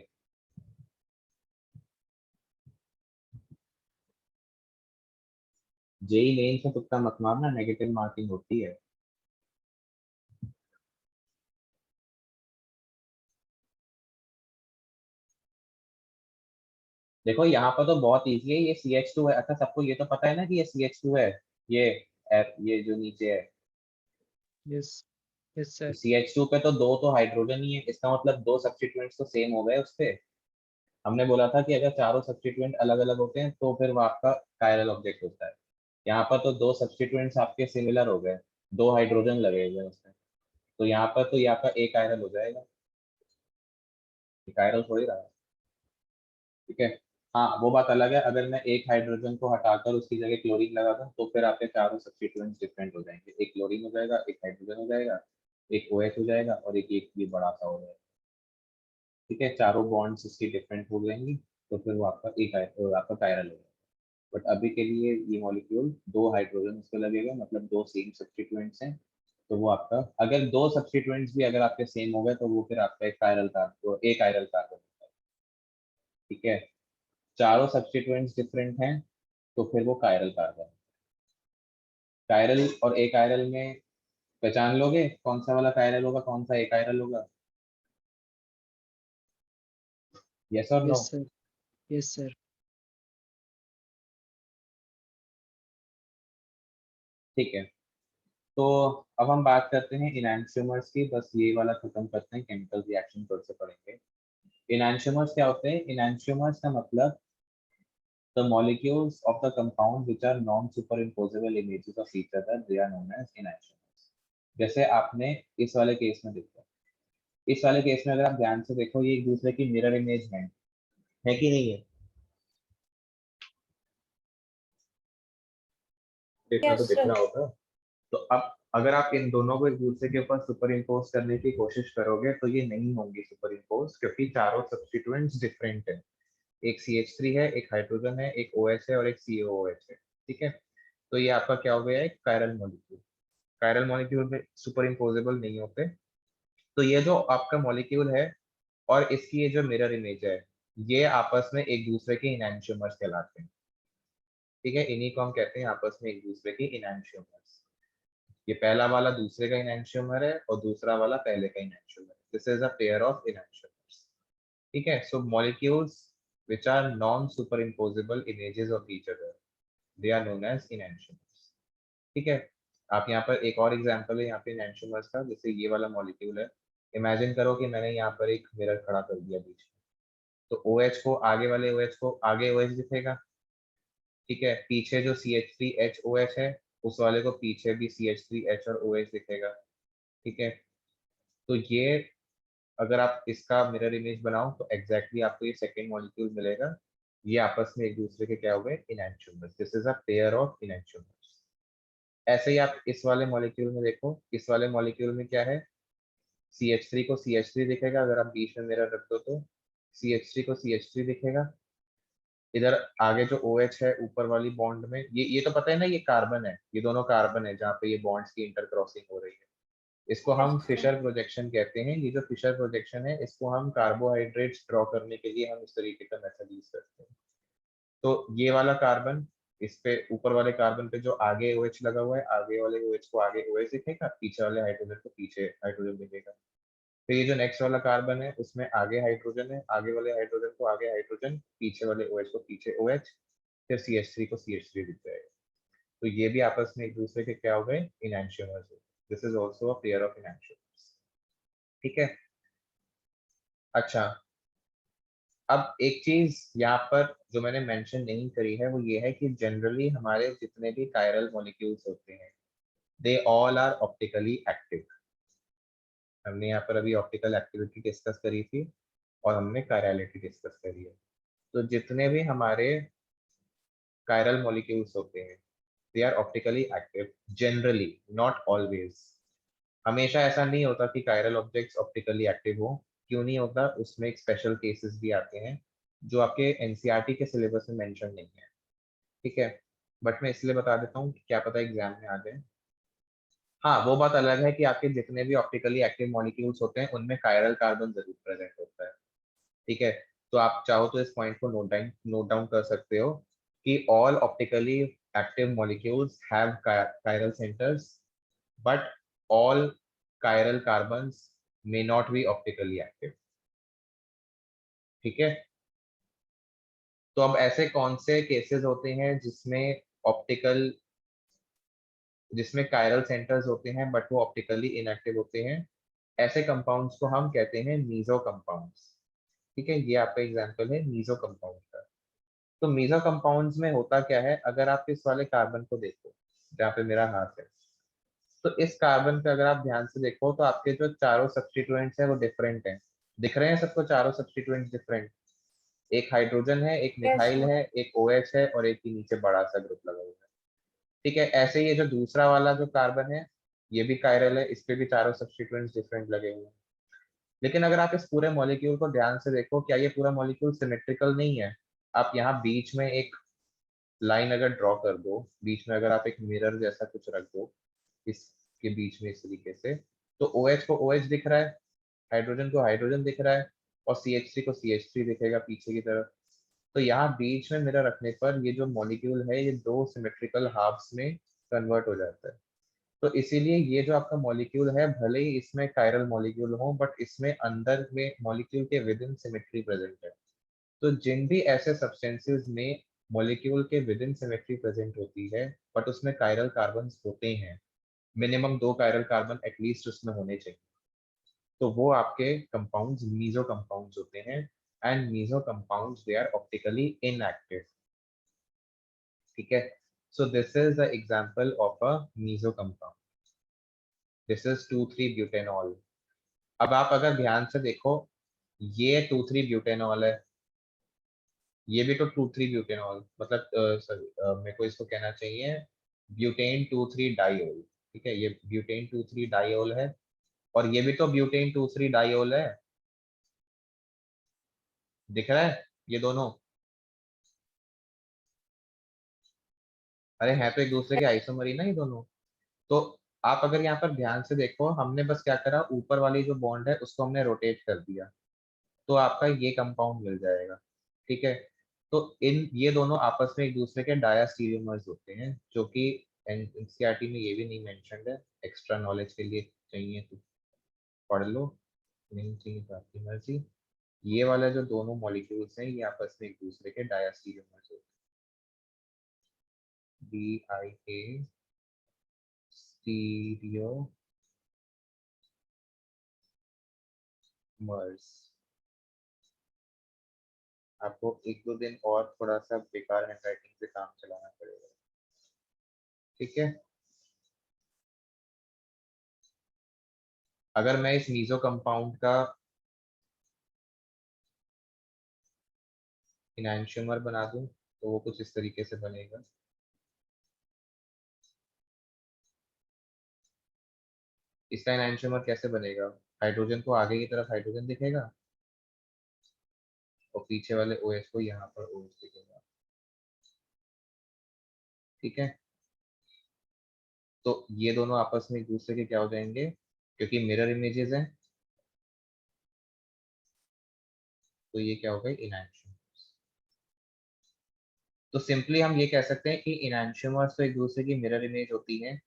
जेई मेन से तुक्का मत मारना, नेगेटिव मार्किंग होती है। देखो यहाँ पर तो बहुत इजी है, ये CH2 है, अच्छा सबको ये तो पता है ना कि ये CH2 है, ये ये जो नीचे है, यस यस सर। CH2 पे तो दो तो हाइड्रोजन ही है, इसका मतलब दो सब्स्टिट्यूएंट्स तो सेम हो गए उस पे। हमने बोला था कि अगर चारों सब्स्टिट्यूएंट अलग अलग होते हैं तो फिर वो आपका कायरल ऑब्जेक्ट होता है। यहाँ पर तो दो सब्स्टिट्यूएंट्स आपके सिमिलर हो गए, दो हाइड्रोजन लगे हुए हैं उसमें, तो यहाँ पर तो ये आपका एक कायरल हो जाएगा, ये कायरल थोड़ी रहा है, ठीक है। हाँ वो बात अलग है, अगर मैं एक हाइड्रोजन को हटाकर उसकी जगह क्लोरीन लगा दूं तो फिर आपके चारों सब्स्टिट्यूएंट्स डिफरेंट हो जाएंगे, एक क्लोरीन हो जाएगा, एक हाइड्रोजन हो जाएगा, एक OH हो जाएगा, और एक ये बड़ा सा हो जाएगा, ठीक है, चारों बॉन्ड्स इसकी डिफरेंट हो जाएंगी, तो फिर वो आपका आपका कायरल हो जाएगा। बट अभी के लिए ये मॉलिक्यूल दो हाइड्रोजन उसके लगेगा, मतलब दो सेम सब्स्टिट्यूएंट्स हैं, तो वो आपका, अगर दो सब्स्टिट्यूएंट्स भी अगर आपके सेम हो गए तो वो फिर आपका एक कायरल कार्बन होता है, ठीक है। चारों सब्स्टिट्यूएंट्स डिफरेंट हैं तो फिर वो कायरल कार्बन। कायरल और ए कायरल में पहचान लोगे कौन सा वाला कायरल होगा, कौन सा ए कायरल होगा? यस और no? Yes sir. Yes sir. ठीक है, तो अब हम बात करते हैं इनैंशियोमर्स की, बस ये वाला खत्म करते हैं, केमिकल रिएक्शन कल से पढ़ेंगे। इनैंशियोमर्स क्या होते हैं? इनैंशियोमर्स का मतलब the molecules of the compound which are non-superimposable images of each other, they are known as enantiomers। जैसे आपने इस वाले केस में देखा, इस वाले केस में अगर आप ध्यान से देखो ये एक दूसरे की मिरर इमेज है कि नहीं है? देखना तो Yes, दिख sir. रहा होगा। तो अब अगर आप इन दोनों को एक दूसरे के ऊपर सुपर इम्पोज करने की कोशिश करोगे तो ये नहीं होंगी सुपर इम्पोज, क्योंकि चारों सब्स्टिट्यूएंट्स डिफरेंट है, एक CH3 है, एक हाइड्रोजन है, एक OH है और एक COOH है, ठीक है। तो ये आपका क्या हो गया, एक कायरल मॉलिक्यूल। कायरल मॉलिक्यूल में सुपर इम्पोजेबल नहीं होते। तो ये जो आपका मॉलिक्यूल है और इसकी ये जो मिरर इमेज है, ये आपस में एक दूसरे के इनैंशियोमर्स कहलाते हैं, ठीक है, इन्हीं को हम कहते हैं आपस में एक दूसरे के इनैंशियोमर्स। ये पहला वाला दूसरे का इनैंशियोमर है और दूसरा वाला पहले का इनैंशियोमर है, this is a pair of enantiomers, ठीक है। So molecules which are non-superimposable images of each other, they are known as enantiomers, ठीक है। आप यहाँ पर एक और एग्जांपल है यहाँ पे enantiomers का, जैसे ये वाला मॉलिक्यूल है, इमेजिन करो कि मैंने यहाँ पर एक मिरर खड़ा कर दिया बीच में, तो OH को आगे वाले OH को आगे OH दिखेगा, ठीक है, पीछे जो CH3HOH है उस वाले को पीछे भी CH3H और OH दिखेगा, ठीक है। तो ये अगर आप इसका मिरर इमेज बनाओ तो एग्जैक्टली आपको ये सेकेंड मॉलिक्यूल मिलेगा, ये आपस में एक दूसरे के क्या हो गए, enantiomers, this is a pair of enantiomers. ऐसे ही आप इस वाले मॉलिक्यूल में देखो, इस वाले मॉलिक्यूल में क्या है, CH3 को CH3 दिखेगा अगर आप बीच में मिरर रख दो तो, CH3 को CH3 दिखेगा। इधर आगे जो OH है ऊपर वाली बॉन्ड में, ये तो पता है ना, ये कार्बन है, ये दोनों कार्बन है जहाँ पे ये बॉन्ड्स की इंटरक्रॉसिंग हो रही है। इसको Yes, हम sir. फिशर प्रोजेक्शन कहते हैं। ये जो फिशर प्रोजेक्शन है, इसको हम कार्बोहाइड्रेट्स ड्रॉ करने के लिए हम इस तरीके का मेथड यूज करते हैं। तो ये वाला कार्बन, इस पे ऊपर वाले कार्बन पे जो आगे OH लगा हुआ है, आगे वाले OH को आगे OH दिखेगा, पीछे वाले हाइड्रोजन को पीछे हाइड्रोजन दिखेगा। फिर ये जो नेक्स्ट वाला कार्बन है, उसमें आगे हाइड्रोजन है, आगे वाले हाइड्रोजन को आगे हाइड्रोजन, पीछे वाले OH को पीछे OH, फिर CH3 को CH3 दिख जाएगा। तो ये भी आपस में एक दूसरे के क्या हो गए, enantiomers. This is also a pair of enantiomers. ठीक है। अच्छा, अब एक चीज यहाँ पर जो मैंने मेंशन नहीं करी है वो ये है कि जनरली हमारे जितने भी कायरल मॉलिक्यूल्स होते हैं, they all are optically active. हमने यहाँ पर अभी ऑप्टिकल एक्टिविटी डिस्कस करी थी और हमने कायरलिटी डिस्कस करी है। तो जितने भी हमारे कायरल मॉलिक्यूल्स होते हैं, they are optically active generally, not always. हमेशा ऐसा नहीं होता कि कायरल ऑब्जेक्ट्स ऑप्टिकली एक्टिव हो। क्यों नहीं होता, उसमें एक स्पेशल केसेस भी आते हैं जो आपके एनसीईआरटी के सिलेबस में मेंशन नहीं है। ठीक है, बट मैं इसलिए बता देता हूँ कि क्या पता एग्जाम में आ जाए। हाँ, वो बात अलग है कि आपके जितने भी ऑप्टिकली एक्टिव मॉलिक्यूल्स होते हैं उनमें कायरल कार्बन जरूर प्रेजेंट होता है। ठीक है, तो आप चाहो तो इस पॉइंट को नोट डाउन कर सकते हो कि all optically active molecules have chiral centres, but all chiral carbons may not be optically active। ठीक है, तो अब ऐसे कौन से केसेस होते हैं जिसमें कायरल सेंटर्स होते हैं बट वो ऑप्टिकली इनएक्टिव होते हैं? ऐसे कंपाउंड्स को हम कहते हैं मीजो कंपाउंड्स। ठीक है, ये आपका एग्जांपल है मीजो कंपाउंड का। तो मीजो कंपाउंड्स में होता क्या है, अगर आप इस वाले कार्बन को देखो जहाँ पे मेरा हाथ है, तो इस कार्बन पे अगर आप ध्यान से देखो तो आपके जो चारों सब्स्टिट्यूएंट्स हैं वो डिफरेंट हैं। दिख रहे हैं सबको चारों सब्स्टिट्यूएंट्स डिफरेंट? एक हाइड्रोजन है, एक Yes, मिथाइल sir. है, एक OH है और एक ही नीचे बड़ा सा ग्रुप लगा हुआ है। ठीक है, ऐसे ही ये जो दूसरा वाला जो कार्बन है, ये भी कायरल है, इस पे भी चारों सब्स्टिट्यूएंट्स डिफरेंट लगे हुए हैं। लेकिन अगर आप इस पूरे मॉलिक्यूल को ध्यान से देखो, क्या ये पूरा मॉलिक्यूल सिमेट्रिकल नहीं है? आप यहाँ बीच में एक लाइन अगर ड्रॉ कर दो, बीच में अगर आप एक मिरर जैसा कुछ रख दो इसके बीच में इस तरीके से, तो OH को OH दिख रहा है, हाइड्रोजन को हाइड्रोजन दिख रहा है और CH3 को CH3 दिखेगा पीछे की तरफ। तो यहाँ बीच में मिरर रखने पर ये जो मॉलिक्यूल है ये दो सिमेट्रिकल हाफ्स में कन्वर्ट हो जाता है। तो इसीलिए ये जो आपका मॉलिक्यूल है, भले ही इसमें कायरल मॉलिक्यूल हो बट इसमें अंदर में मॉलिक्यूल के विद इन सिमेट्री प्रेजेंट है। तो जिन भी ऐसे सब्सटेंसेस में मॉलिक्यूल के विद इन सिमेट्री प्रेजेंट होती है बट उसमें कायरल कार्बन होते हैं, मिनिमम 2 कायरल कार्बन एटलीस्ट उसमें होने चाहिए, तो वो आपके कंपाउंड्स मीजो कंपाउंड्स होते हैं। And meso compounds they are optically inactive. ठीक है, so this is the example of a meso compound. This is 2,3 butanol. अब आप अगर ध्यान से देखो, ये 2,3 ब्यूटेनॉल है, ये भी तो 2,3 ब्यूटेनॉल, मतलब सॉरी, मेरे को इसको कहना चाहिए ब्यूटेन 2,3 डाइओल। ठीक है, ये ब्यूटेन 2,3 डाइओल है और ये भी तो ब्यूटेन 2,3 डाइओल है। दिख रहा है ये दोनों? अरे हैं तो एक दूसरे के आइसोमर ही ना ये दोनों। तो आप अगर यहाँ पर ध्यान से देखो, हमने बस क्या करा, ऊपर वाली जो बॉन्ड है उसको हमने रोटेट कर दिया, तो आपका ये कंपाउंड मिल जाएगा। ठीक है, तो इन ये दोनों आपस में एक दूसरे के डायास्टीरियोमर्स होते हैं, जो कि एनसीईआरटी में ये भी नहीं मेंशन्ड है। एक्स्ट्रा नॉलेज के लिए चाहिए तो पढ़ लो, नहीं चाहिए तो आपकी मर्जी। ये वाला जो दोनों मॉलिक्यूल्स हैं ये आपस में एक दूसरे के डायास्टीरियोमर्स होते हैं। DIA स्टीरियोमर्स। आपको 1-2 दिन और थोड़ा सा बेकार हैंडराइटिंग से काम चलाना पड़ेगा। ठीक है, अगर मैं इस मीजो कंपाउंड का इनैंशियोमर बना दूं तो वो कुछ इस तरीके से बनेगा। इसका इनैंशियोमर कैसे बनेगा? हाइड्रोजन को आगे की तरफ हाइड्रोजन दिखेगा, और पीछे वाले OH को यहाँ पर OH लिखेगा। ठीक है, तो ये दोनों आपस में एक दूसरे के क्या हो जाएंगे, क्योंकि मिरर इमेजेस हैं, तो ये क्या हो गए, इनैंशियोमर्स। तो सिंपली हम ये कह सकते हैं कि इनैंशियोमर्स तो एक दूसरे की मिरर इमेज होती है,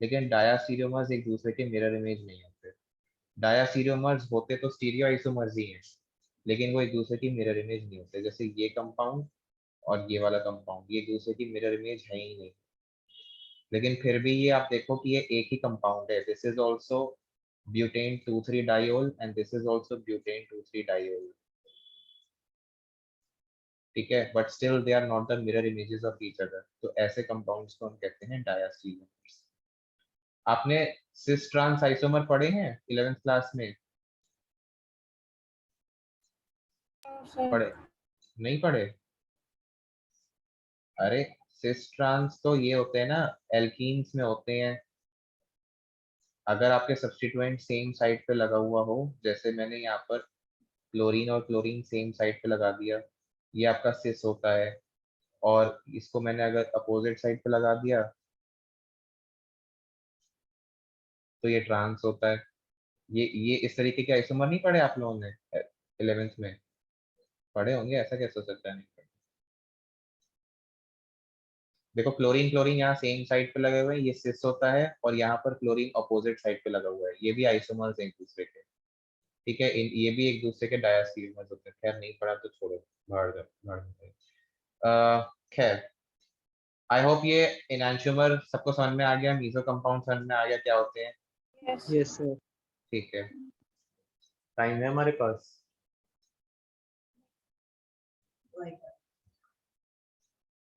लेकिन डायास्टीरियोमर्स एक दूसरे के मिरर इमेज नहीं होते। डायास्टीरियोमर्स होते तो स्टीरियो आइसोमर्स ही हैं, लेकिन वो एक दूसरे की मिरर इमेज नहीं होते। जैसे ये कंपाउंड और ये वाला कंपाउंड, ये एक दूसरे की मिरर इमेज है ही नहीं, लेकिन फिर भी ये आप देखो कि ये एक ही कंपाउंड है। This is also butane 2,3 diol and this is also butane 2,3 diol. ठीक है, but still they are not the mirror images of each other, तो ऐसे कंपाउंड्स को हम कहते हैं डायास्टीरियोमर्स। आपने सिस ट्रांस आइसोमर पढ़े हैं 11th क्लास में? No, sir. पढ़े? नहीं पढ़े? अरे सिस ट्रांस तो ये होते हैं ना, एल्कीन्स में होते हैं। अगर आपके सब्स्टिट्यूएंट सेम साइड पे लगा हुआ हो, जैसे मैंने यहाँ पर क्लोरीन और क्लोरीन सेम साइड पे लगा दिया, ये आपका सिस होता है। और इसको मैंने अगर अपोजिट साइड पे लगा दिया तो ये ट्रांस होता है। ये इस तरीके के आइसोमर नहीं पढ़े आप लोगों ने 11th में? पढ़े होंगे, ऐसा कैसे हो सकता है नहीं पढ़े? देखो क्लोरीन क्लोरीन यहाँ सेम साइड पे लगे हुए हैं, ये सिस होता है, और यहाँ पर क्लोरीन अपोजिट साइड पे लगा हुआ है, ये भी आइसोमर्स हैं एक दूसरे के। ठीक है, ये भी एक दूसरे के डायस्टीरियोमर्स होते हैं। खैर नहीं पढ़ा तो छोड़ो, भाड़ में। खैर, आई होप ये एनांशियोमर सबको समझ में आ गया, मीसो कंपाउंड समझ में आ गया क्या होते हैं। Yes. Yes, sir. ठीक है, टाइम है हमारे पास।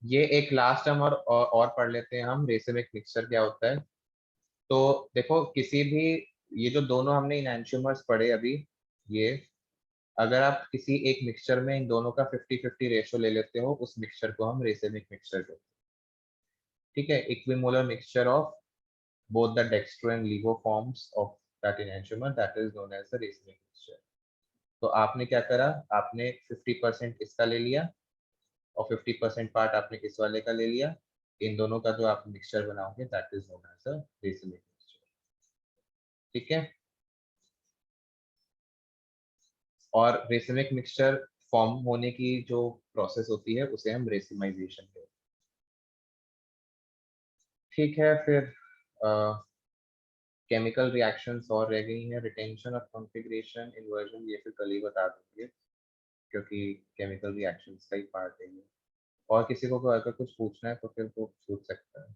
ये एक लास्ट टर्म और पढ़ लेते हैं हम, रेसिमिक मिक्सचर क्या होता है। तो देखो किसी भी, ये जो दोनों हमने इनैंशियोमर्स पढ़े अभी, ये अगर आप किसी एक मिक्सचर में इन दोनों का 50-50 रेशो ले लेते हो, उस मिक्सचर को हम रेसिमिक मिक्सचर कहते हैं। ठीक है, equimolar mixture of both the dextro and LIGO forms of that enantiomer, that is known as the racemic mixture। तो आपने क्या करा, आपने 50% इसका ले लिया और 50% पार्ट आपने इस वाले का ले लिया। इन दोनों का जो आप मिक्सचर बनाओगे that is known as a racemic mixture. ठीक है, और रेसिमिक मिक्सचर फॉर्म होने की जो प्रोसेस होती है उसे हम रेसिमाइजेशन कहते हैं। ठीक है, फिर केमिकल रिएक्शंस और रह गई हैं, रिटेंशन ऑफ कॉन्फ़िगरेशन, इन्वर्जन, ये फिर कल ही बता देंगे, क्योंकि केमिकल रिएक्शंस का ही पार्ट है ये। और किसी को अगर कुछ पूछना है तो फिर वो पूछ सकता है।